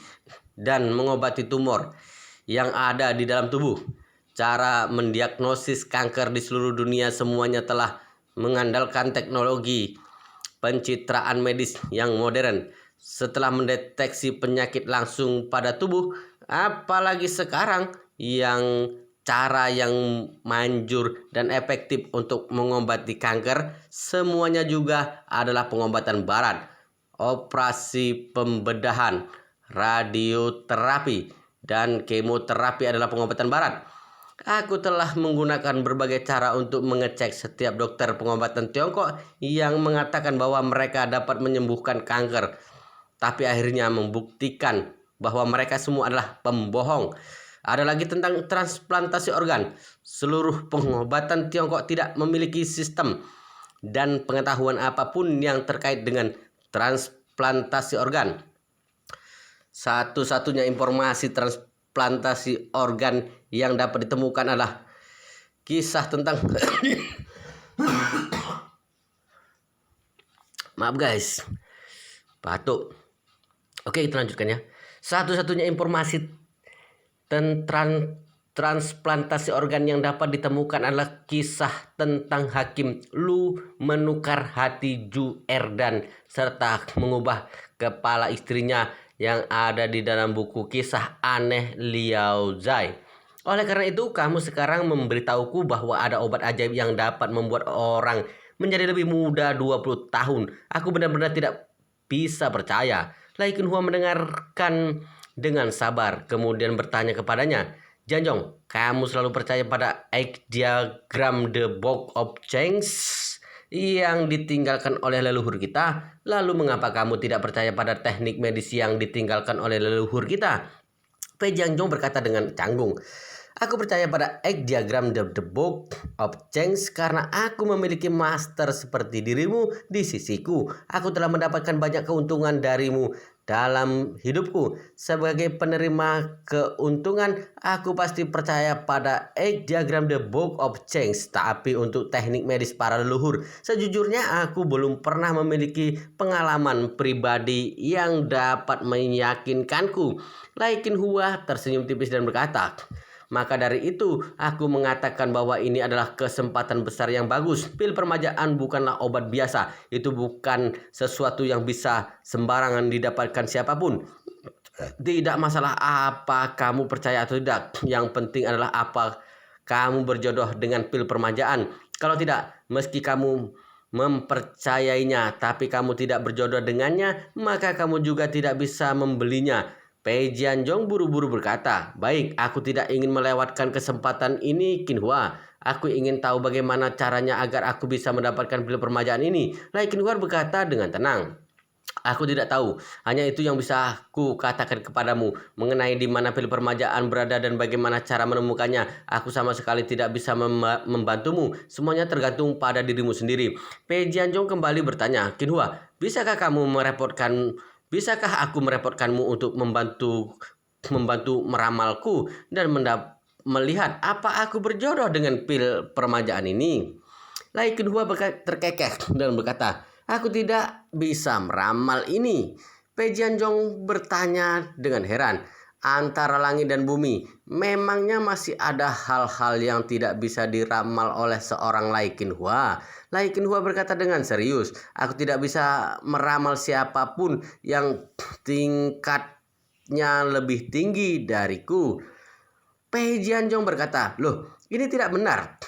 dan mengobati tumor yang ada di dalam tubuh. Cara mendiagnosis kanker di seluruh dunia semuanya telah mengandalkan teknologi pencitraan medis yang modern. Setelah mendeteksi penyakit langsung pada tubuh, apalagi sekarang yang cara yang manjur dan efektif untuk mengobati kanker, semuanya juga adalah pengobatan Barat. Operasi pembedahan, radioterapi, dan kemoterapi adalah pengobatan Barat. Aku telah menggunakan berbagai cara untuk mengecek setiap dokter pengobatan Tiongkok yang mengatakan bahwa mereka dapat menyembuhkan kanker, tapi akhirnya membuktikan bahwa mereka semua adalah pembohong. Ada lagi tentang transplantasi organ. Seluruh pengobatan Tiongkok tidak memiliki sistem dan pengetahuan apapun yang terkait dengan transplantasi organ. Satu-satunya informasi transplantasi organ yang dapat ditemukan adalah kisah tentang maaf guys, batuk. Oke, kita lanjutkan ya. Satu-satunya informasi tentang transplantasi organ yang dapat ditemukan adalah kisah tentang Hakim Lu menukar hati Ju Erdan serta mengubah kepala istrinya yang ada di dalam buku kisah aneh Liao Zai. Oleh karena itu, kamu sekarang memberitahuku bahwa ada obat ajaib yang dapat membuat orang menjadi lebih muda 20 tahun. Aku benar-benar tidak bisa percaya. Lai Qinhua mendengarkan dengan sabar, kemudian bertanya kepadanya, "Jianzhong, kamu selalu percaya pada egg diagram the book of change yang ditinggalkan oleh leluhur kita? Lalu mengapa kamu tidak percaya pada teknik medis yang ditinggalkan oleh leluhur kita?" Pei Jianzhong berkata dengan canggung, "Aku percaya pada egg diagram the book of change karena aku memiliki master seperti dirimu di sisiku. Aku telah mendapatkan banyak keuntungan darimu dalam hidupku. Sebagai penerima keuntungan, aku pasti percaya pada egg diagram the book of change. Tapi untuk teknik medis para leluhur, sejujurnya aku belum pernah memiliki pengalaman pribadi yang dapat meyakinkanku." Lai Qinhua tersenyum tipis dan berkata, "Maka dari itu, aku mengatakan bahwa ini adalah kesempatan besar yang bagus. Pil permajaan bukanlah obat biasa. Itu bukan sesuatu yang bisa sembarangan didapatkan siapapun. Tidak masalah apa kamu percaya atau tidak. Yang penting adalah apa kamu berjodoh dengan pil permajaan. Kalau tidak, meski kamu mempercayainya, tapi kamu tidak berjodoh dengannya, maka kamu juga tidak bisa membelinya." Pei Jianzhong buru-buru berkata, "Baik, aku tidak ingin melewatkan kesempatan ini, Qinhua. Aku ingin tahu bagaimana caranya agar aku bisa mendapatkan pil permajaan ini." Lai Qinhua berkata dengan tenang, Aku tidak tahu, hanya itu yang bisa ku katakan kepadamu mengenai di mana pil permajaan berada dan bagaimana cara menemukannya. Aku sama sekali tidak bisa membantumu. Semuanya tergantung pada dirimu sendiri. Pei Jianzhong kembali bertanya, Qinhua, bisakah aku merepotkanmu untuk membantu meramalku dan melihat apa aku berjodoh dengan pil permajaan ini? Lai Qinhua terkekeh dan berkata, aku tidak bisa meramal ini. Pei Jianzhong bertanya dengan heran. Antara langit dan bumi, memangnya masih ada hal-hal yang tidak bisa diramal oleh seorang Lai Qinhua? Lai Qinhua berkata dengan serius, aku tidak bisa meramal siapapun yang tingkatnya lebih tinggi dariku. Pei Jianzhong berkata, loh, ini tidak benar.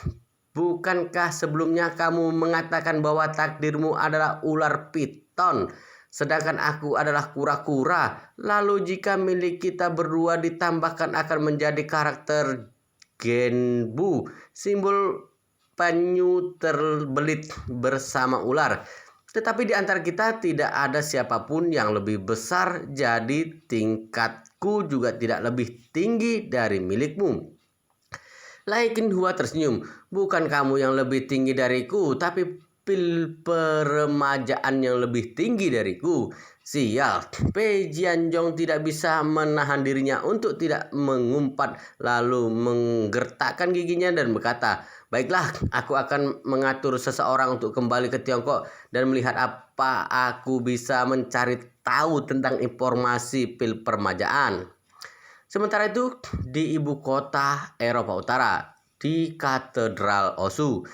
Bukankah sebelumnya kamu mengatakan bahwa takdirmu adalah ular piton, sedangkan aku adalah kura-kura? Lalu jika milik kita berdua ditambahkan akan menjadi karakter Genbu, simbol penyu terbelit bersama ular. Tetapi di antara kita tidak ada siapapun yang lebih besar, jadi tingkatku juga tidak lebih tinggi dari milikmu. Lai Qinhua tersenyum. Bukan kamu yang lebih tinggi dariku, tapi pil peremajaan yang lebih tinggi dariku. Sial, Pei Jianzhong tidak bisa menahan dirinya untuk tidak mengumpat, lalu menggertakkan giginya dan berkata, baiklah, aku akan mengatur seseorang untuk kembali ke Tiongkok dan melihat apa aku bisa mencari tahu tentang informasi pil permajaan. Sementara itu, di ibu kota Eropa Utara, di Katedral Osu,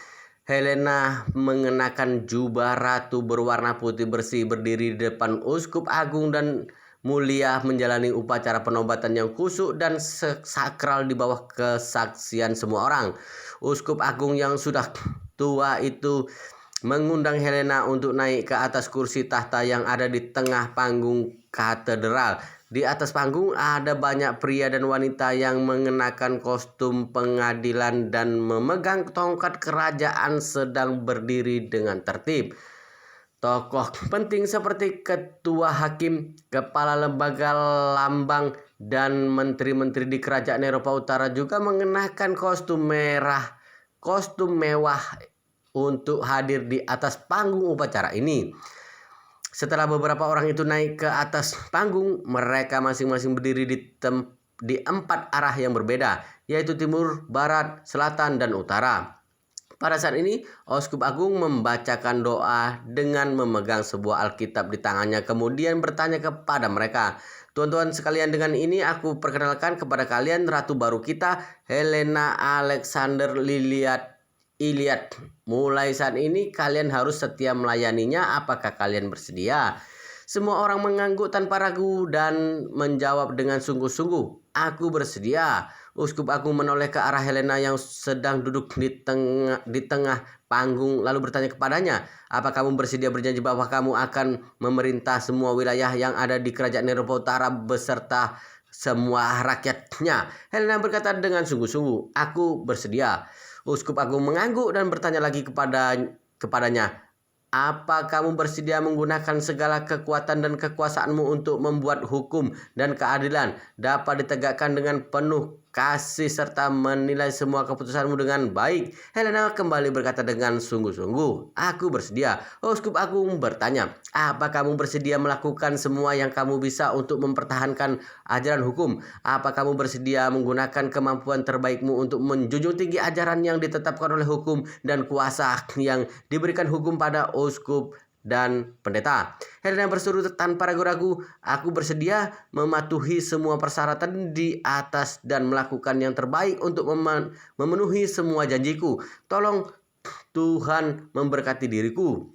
Helena mengenakan jubah ratu berwarna putih bersih berdiri di depan uskup agung dan mulia menjalani upacara penobatan yang khusyuk dan sakral di bawah kesaksian semua orang. Uskup agung yang sudah tua itu mengundang Helena untuk naik ke atas kursi tahta yang ada di tengah panggung katedral. Di atas panggung ada banyak pria dan wanita yang mengenakan kostum pengadilan dan memegang tongkat kerajaan sedang berdiri dengan tertib. Tokoh penting seperti ketua hakim, kepala lembaga lambang, dan menteri-menteri di kerajaan Eropa Utara juga mengenakan kostum mewah untuk hadir di atas panggung upacara ini. Setelah beberapa orang itu naik ke atas panggung, mereka masing-masing berdiri di 4 arah yang berbeda, yaitu timur, barat, selatan, dan utara. Pada saat ini, Uskup Agung membacakan doa dengan memegang sebuah Alkitab di tangannya, kemudian bertanya kepada mereka, tuan-tuan sekalian, dengan ini aku perkenalkan kepada kalian ratu baru kita, Helena Alexander Iliad. Mulai saat ini kalian harus setia melayaninya. Apakah kalian bersedia? Semua orang mengangguk tanpa ragu dan menjawab dengan sungguh-sungguh, aku bersedia. Uskup Agung menoleh ke arah Helena yang sedang duduk di tengah panggung lalu bertanya kepadanya, apa kamu bersedia berjanji bahwa kamu akan memerintah semua wilayah yang ada di kerajaan Eropa Utara beserta semua rakyatnya? Helena berkata dengan sungguh-sungguh, aku bersedia. Uskup Agung mengangguk dan bertanya lagi kepadanya, apa kamu bersedia menggunakan segala kekuatan dan kekuasaanmu untuk membuat hukum dan keadilan dapat ditegakkan dengan penuh kasih serta menilai semua keputusanmu dengan baik? Helena kembali berkata dengan sungguh-sungguh, aku bersedia. Uskup Agung bertanya, apa kamu bersedia melakukan semua yang kamu bisa untuk mempertahankan ajaran hukum? Apa kamu bersedia menggunakan kemampuan terbaikmu untuk menjunjung tinggi ajaran yang ditetapkan oleh hukum dan kuasa yang diberikan hukum pada uskup dan pendeta? Helena berseru tanpa ragu-ragu, aku bersedia mematuhi semua persyaratan di atas dan melakukan yang terbaik untuk memenuhi semua janjiku. Tolong Tuhan memberkati diriku.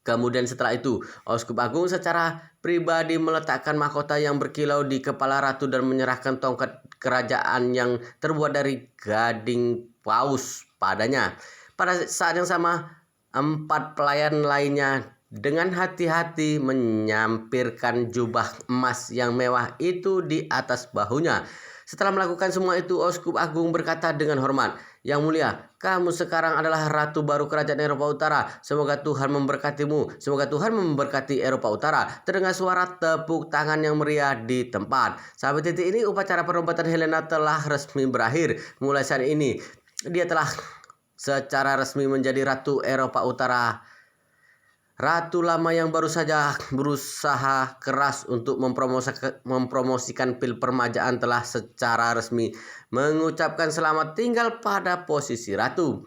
Kemudian setelah itu, Uskup Agung secara pribadi meletakkan mahkota yang berkilau di kepala ratu dan menyerahkan tongkat kerajaan yang terbuat dari gading paus padanya. Pada saat yang sama, 4 pelayan lainnya dengan hati-hati menyampirkan jubah emas yang mewah itu di atas bahunya. Setelah melakukan semua itu, Uskup Agung berkata dengan hormat, Yang mulia, kamu sekarang adalah ratu baru kerajaan Eropa Utara. Semoga Tuhan memberkatimu. Semoga Tuhan memberkati Eropa Utara. Terdengar suara tepuk tangan yang meriah di tempat. Sampai titik ini upacara penobatan Helena telah resmi berakhir. Mulai saat ini dia telah secara resmi menjadi ratu Eropa Utara. Ratu lama yang baru saja berusaha keras untuk mempromosikan pil permajaan telah secara resmi mengucapkan selamat tinggal pada posisi ratu.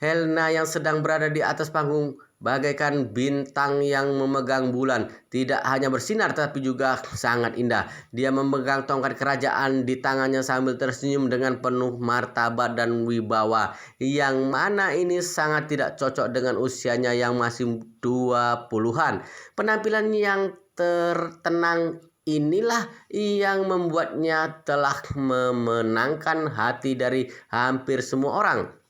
Helena yang sedang berada di atas panggung bagaikan bintang yang memegang bulan, tidak hanya bersinar tapi juga sangat indah. Dia memegang tongkat kerajaan di tangannya sambil tersenyum dengan penuh martabat dan wibawa, yang mana ini sangat tidak cocok dengan usianya yang masih 20-an. Penampilan yang tertenang inilah yang membuatnya telah memenangkan hati dari hampir semua orang.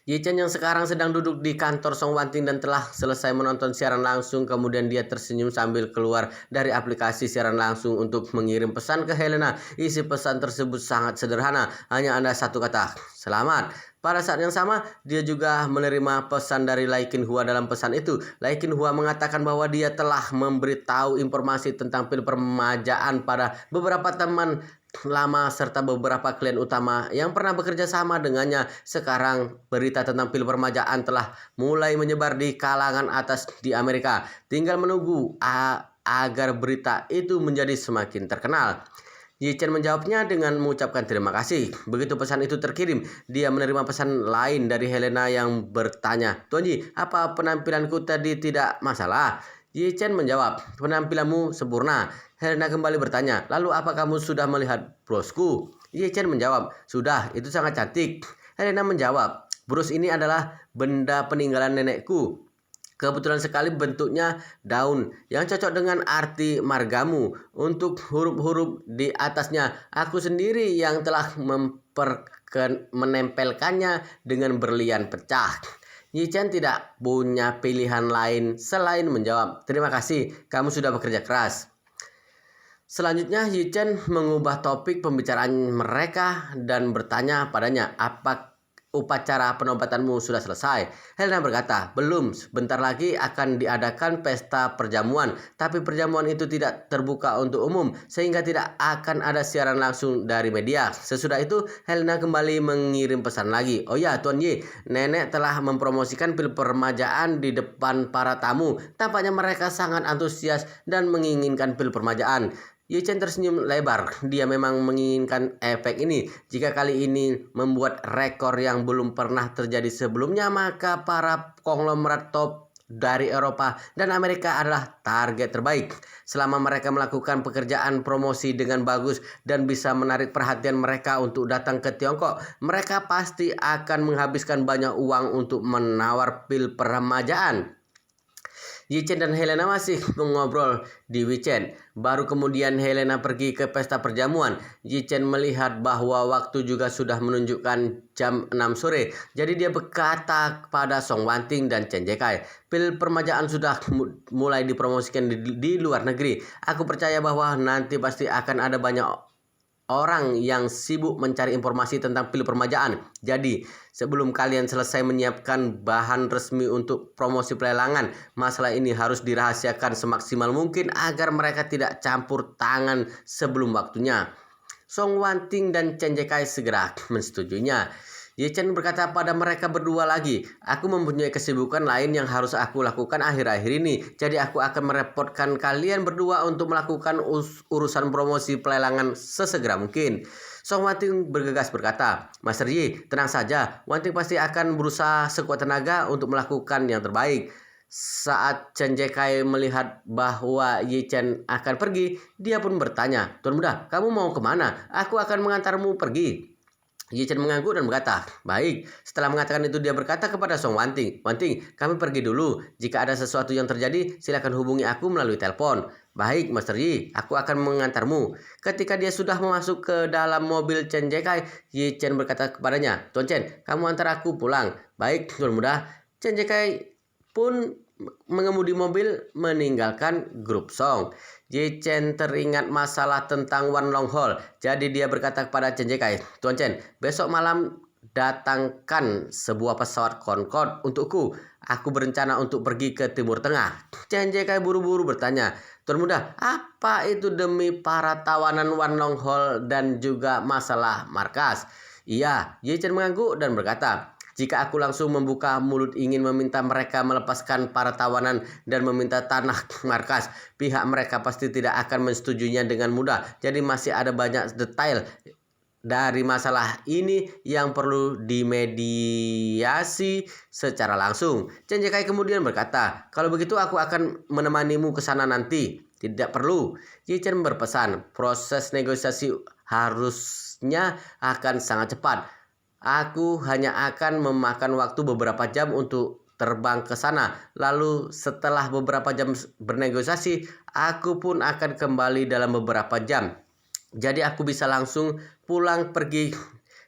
Ye Chen yang sekarang sedang duduk di kantor Song Wanting dan telah selesai menonton siaran langsung, kemudian dia tersenyum sambil keluar dari aplikasi siaran langsung untuk mengirim pesan ke Helena. Isi pesan tersebut sangat sederhana, hanya ada satu kata, selamat. Pada saat yang sama, dia juga menerima pesan dari Lai Qinhua. Dalam pesan itu, Lai Qinhua mengatakan bahwa dia telah memberitahu informasi tentang pil permajaan pada beberapa teman lama serta beberapa klien utama yang pernah bekerja sama dengannya. Sekarang berita tentang pil permajaan telah mulai menyebar di kalangan atas di Amerika. Tinggal menunggu agar berita itu menjadi semakin terkenal. Ye Chen menjawabnya dengan mengucapkan terima kasih. Begitu pesan itu terkirim, dia menerima pesan lain dari Helena yang bertanya, "Tuan Yi, apa penampilanku tadi tidak masalah?" Ye Chen menjawab, "Penampilanmu sempurna." Helena kembali bertanya, "Lalu apa kamu sudah melihat brosku?" Ye Chen menjawab, "Sudah, itu sangat cantik." Helena menjawab, "Bros ini adalah benda peninggalan nenekku. Kebetulan sekali bentuknya daun yang cocok dengan arti margamu. Untuk huruf-huruf di atasnya, aku sendiri yang telah menempelkannya dengan berlian pecah." Ye Chen tidak punya pilihan lain selain menjawab, "Terima kasih, kamu sudah bekerja keras." Selanjutnya, Ye Chen mengubah topik pembicaraan mereka dan bertanya padanya, "Apa upacara penobatanmu sudah selesai?" Helena berkata, "Belum, sebentar lagi akan diadakan pesta perjamuan, tapi perjamuan itu tidak terbuka untuk umum, sehingga tidak akan ada siaran langsung dari media." Sesudah itu, Helena kembali mengirim pesan lagi, "Oh ya, Tuan Ye, nenek telah mempromosikan pil permajaan di depan para tamu. Tampaknya mereka sangat antusias dan menginginkan pil permajaan." Ye Chen tersenyum lebar. Dia memang menginginkan efek ini. Jika kali ini membuat rekor yang belum pernah terjadi sebelumnya, maka para konglomerat top dari Eropa dan Amerika adalah target terbaik. Selama mereka melakukan pekerjaan promosi dengan bagus dan bisa menarik perhatian mereka untuk datang ke Tiongkok, mereka pasti akan menghabiskan banyak uang untuk menawar pil permajaan. Ye Chen dan Helena masih mengobrol di WeChat. Baru kemudian Helena pergi ke pesta perjamuan. Ye Chen melihat bahwa waktu juga sudah menunjukkan jam 6 sore. Jadi dia berkata kepada Song Wanting dan Chen Jekai, "Pil permajaan sudah mulai dipromosikan di luar negeri. Aku percaya bahwa nanti pasti akan ada banyak orang yang sibuk mencari informasi tentang pil permajaan. Jadi, sebelum kalian selesai menyiapkan bahan resmi untuk promosi pelelangan, masalah ini harus dirahasiakan semaksimal mungkin agar mereka tidak campur tangan sebelum waktunya." Song Wanting dan Chen Jekai segera mensetujuinya. Ye Chen berkata pada mereka berdua lagi, "Aku mempunyai kesibukan lain yang harus aku lakukan akhir-akhir ini. Jadi aku akan merepotkan kalian berdua untuk melakukan urusan promosi pelelangan sesegera mungkin." Song Wanting bergegas berkata, "Master Yi, tenang saja. Wanting pasti akan berusaha sekuat tenaga untuk melakukan yang terbaik." Saat Chen Jekai melihat bahwa Ye Chen akan pergi, dia pun bertanya, "Tuan muda, kamu mau kemana? Aku akan mengantarmu pergi." Ye Chen mengangguk dan berkata, "Baik." Setelah mengatakan itu, dia berkata kepada Song Wanting, "Wanting, kami pergi dulu. Jika ada sesuatu yang terjadi, silakan hubungi aku melalui telepon." "Baik, Master Yi, aku akan mengantarmu." Ketika dia sudah masuk ke dalam mobil Chen Jekai, Ye Chen berkata kepadanya, "Tuan Chen, kamu antar aku pulang." "Baik, Tuan muda." Chen Jekai pun mengemudi mobil meninggalkan grup Song. Ye Chen teringat masalah tentang Wan Long Hall. Jadi dia berkata kepada Chen Jekai, "Tuan Chen, besok malam datangkan sebuah pesawat Concorde untukku. Aku berencana untuk pergi ke Timur Tengah. Chen Jiekai buru-buru bertanya, Tuan Muda, apa itu demi para tawanan Wan Longhol dan juga masalah markas? Iya, Ye Chen mengangguk dan berkata, jika aku langsung membuka mulut ingin meminta mereka melepaskan para tawanan dan meminta tanah markas, pihak mereka pasti tidak akan menyetujuinya dengan mudah. Jadi masih ada banyak detail dari masalah ini yang perlu dimediasi secara langsung. Chen Jiekai kemudian berkata, kalau begitu aku akan menemanimu ke sana nanti. Tidak perlu. Ye Chen berpesan, proses negosiasi harusnya akan sangat cepat. Aku hanya akan memakan waktu beberapa jam untuk terbang ke sana. Lalu setelah beberapa jam bernegosiasi, aku pun akan kembali dalam beberapa jam. Jadi aku bisa langsung pulang pergi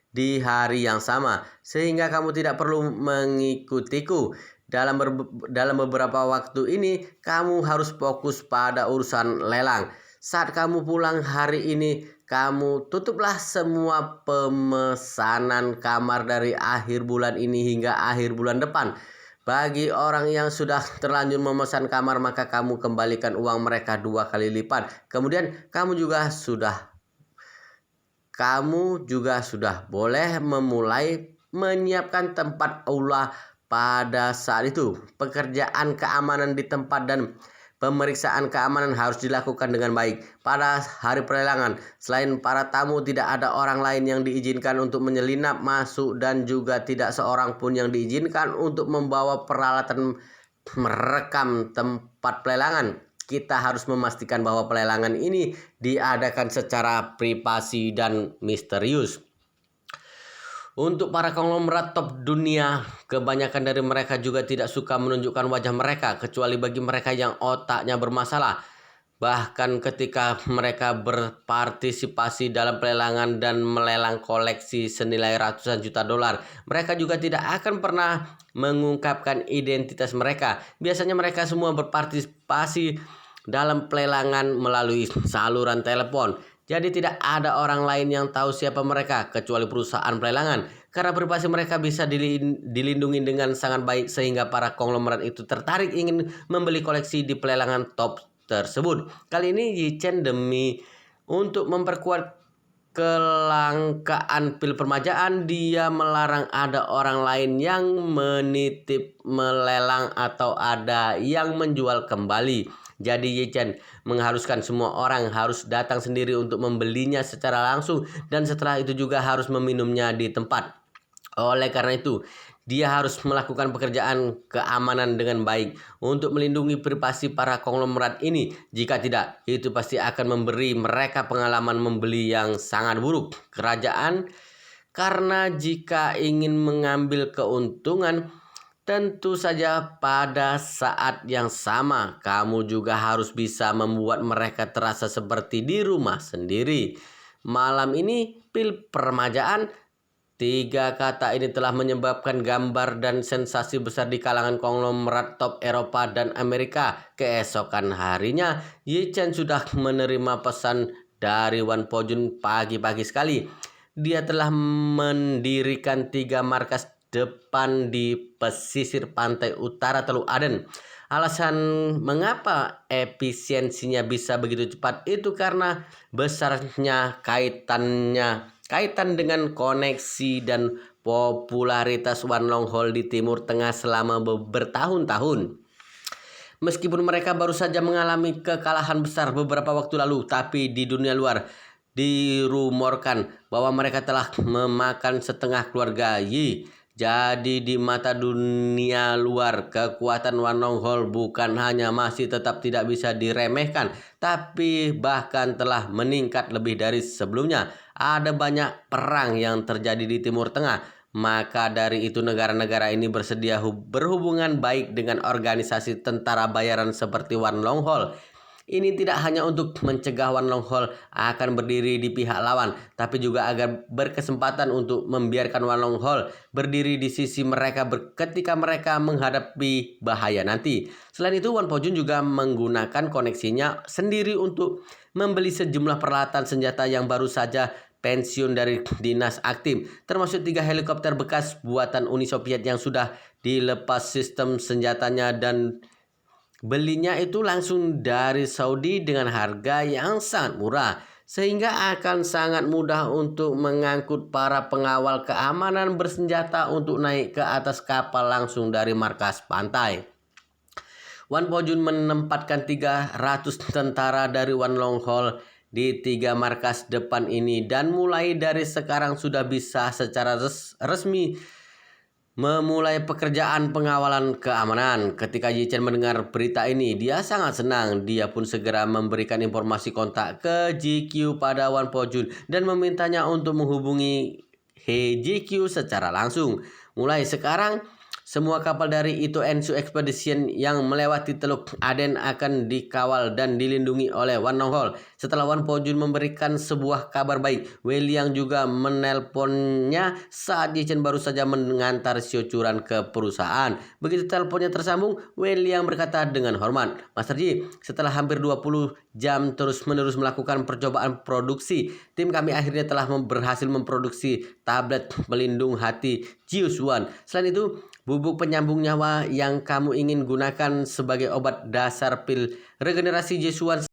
di hari yang sama, sehingga kamu tidak perlu mengikutiku. Dalam beberapa waktu ini, kamu harus fokus pada urusan lelang. Saat kamu pulang hari ini, kamu tutuplah semua pemesanan kamar dari akhir bulan ini hingga akhir bulan depan. Bagi orang yang sudah terlanjur memesan kamar, maka kamu kembalikan uang mereka 2 kali lipat. Kemudian kamu juga sudah boleh memulai menyiapkan tempat aula pada saat itu. Pekerjaan keamanan di tempat dan pemeriksaan keamanan harus dilakukan dengan baik. Pada hari pelelangan, selain para tamu, tidak ada orang lain yang diizinkan untuk menyelinap masuk dan juga tidak seorang pun yang diizinkan untuk membawa peralatan merekam tempat pelelangan. Kita harus memastikan bahwa pelelangan ini diadakan secara privasi dan misterius. Untuk para konglomerat top dunia, kebanyakan dari mereka juga tidak suka menunjukkan wajah mereka, kecuali bagi mereka yang otaknya bermasalah. Bahkan ketika mereka berpartisipasi dalam pelelangan dan melelang koleksi senilai ratusan juta dolar, mereka juga tidak akan pernah mengungkapkan identitas mereka. Biasanya mereka semua berpartisipasi dalam pelelangan melalui saluran telepon. Jadi tidak ada orang lain yang tahu siapa mereka kecuali perusahaan pelelangan. Karena privasi mereka bisa dilindungi dengan sangat baik sehingga para konglomerat itu tertarik ingin membeli koleksi di pelelangan top tersebut. Kali ini Ye Chen untuk memperkuat kelangkaan pil permajaan, dia melarang ada orang lain yang menitip melelang atau ada yang menjual kembali. Jadi Ye Chen mengharuskan semua orang harus datang sendiri untuk membelinya secara langsung dan setelah itu juga harus meminumnya di tempat. Oleh karena itu, dia harus melakukan pekerjaan keamanan dengan baik untuk melindungi privasi para konglomerat ini. Jika tidak, itu pasti akan memberi mereka pengalaman membeli yang sangat buruk. Kerajaan, karena jika ingin mengambil keuntungan, tentu saja pada saat yang sama kamu juga harus bisa membuat mereka terasa seperti di rumah sendiri. Malam ini pil permajaan. 3 kata ini telah menyebabkan gambar dan sensasi besar di kalangan konglomerat top Eropa dan Amerika. Keesokan harinya, Ye Chen sudah menerima pesan dari Wan Pojun pagi-pagi sekali. Dia telah mendirikan 3 markas depan di pesisir pantai utara Teluk Aden. Alasan mengapa efisiensinya bisa begitu cepat itu karena besarnya kaitan dengan koneksi dan popularitas Wan Longhol di Timur Tengah selama bertahun-tahun. Meskipun mereka baru saja mengalami kekalahan besar beberapa waktu lalu, tapi di dunia luar dirumorkan bahwa mereka telah memakan setengah keluarga Yi. Jadi di mata dunia luar, kekuatan Wan Longhol bukan hanya masih tetap tidak bisa diremehkan, tapi bahkan telah meningkat lebih dari sebelumnya. Ada banyak perang yang terjadi di Timur Tengah, maka dari itu negara-negara ini bersedia berhubungan baik dengan organisasi tentara bayaran seperti Wan Longhol. Ini tidak hanya untuk mencegah Wan Longhol akan berdiri di pihak lawan, tapi juga agar berkesempatan untuk membiarkan Wan Longhol berdiri di sisi mereka ketika mereka menghadapi bahaya nanti. Selain itu, Wan Pojun juga menggunakan koneksinya sendiri untuk membeli sejumlah peralatan senjata yang baru saja pensiun dari dinas aktif, termasuk 3 helikopter bekas buatan Uni Soviet yang sudah dilepas sistem senjatanya dan belinya itu langsung dari Saudi dengan harga yang sangat murah, sehingga akan sangat mudah untuk mengangkut para pengawal keamanan bersenjata untuk naik ke atas kapal langsung dari markas pantai. Wan Po-jun menempatkan 300 tentara dari Wan Long Hol di 3 markas depan ini dan mulai dari sekarang sudah bisa secara resmi memulai pekerjaan pengawalan keamanan. Ketika Yi Chen mendengar berita ini, dia sangat senang. Dia pun segera memberikan informasi kontak ke GQ pada Wan Po-jun dan memintanya untuk menghubungi He GQ secara langsung. Mulai sekarang, semua kapal dari Ito Ensu Expedition yang melewati Teluk Aden akan dikawal dan dilindungi oleh Wan Long Hol. Setelah Wan Po-jun memberikan sebuah kabar baik, Wei Liang juga menelponnya saat Yi Chen baru saja mengantar Xiao Churan ke perusahaan. Begitu teleponnya tersambung, Wei Liang berkata dengan hormat, "Master Yi, setelah hampir 20 jam terus-menerus melakukan percobaan produksi, tim kami akhirnya telah berhasil memproduksi tablet pelindung hati Jius Wan. Selain itu, bubuk penyambung nyawa yang kamu ingin gunakan sebagai obat dasar pil regenerasi Jius Wan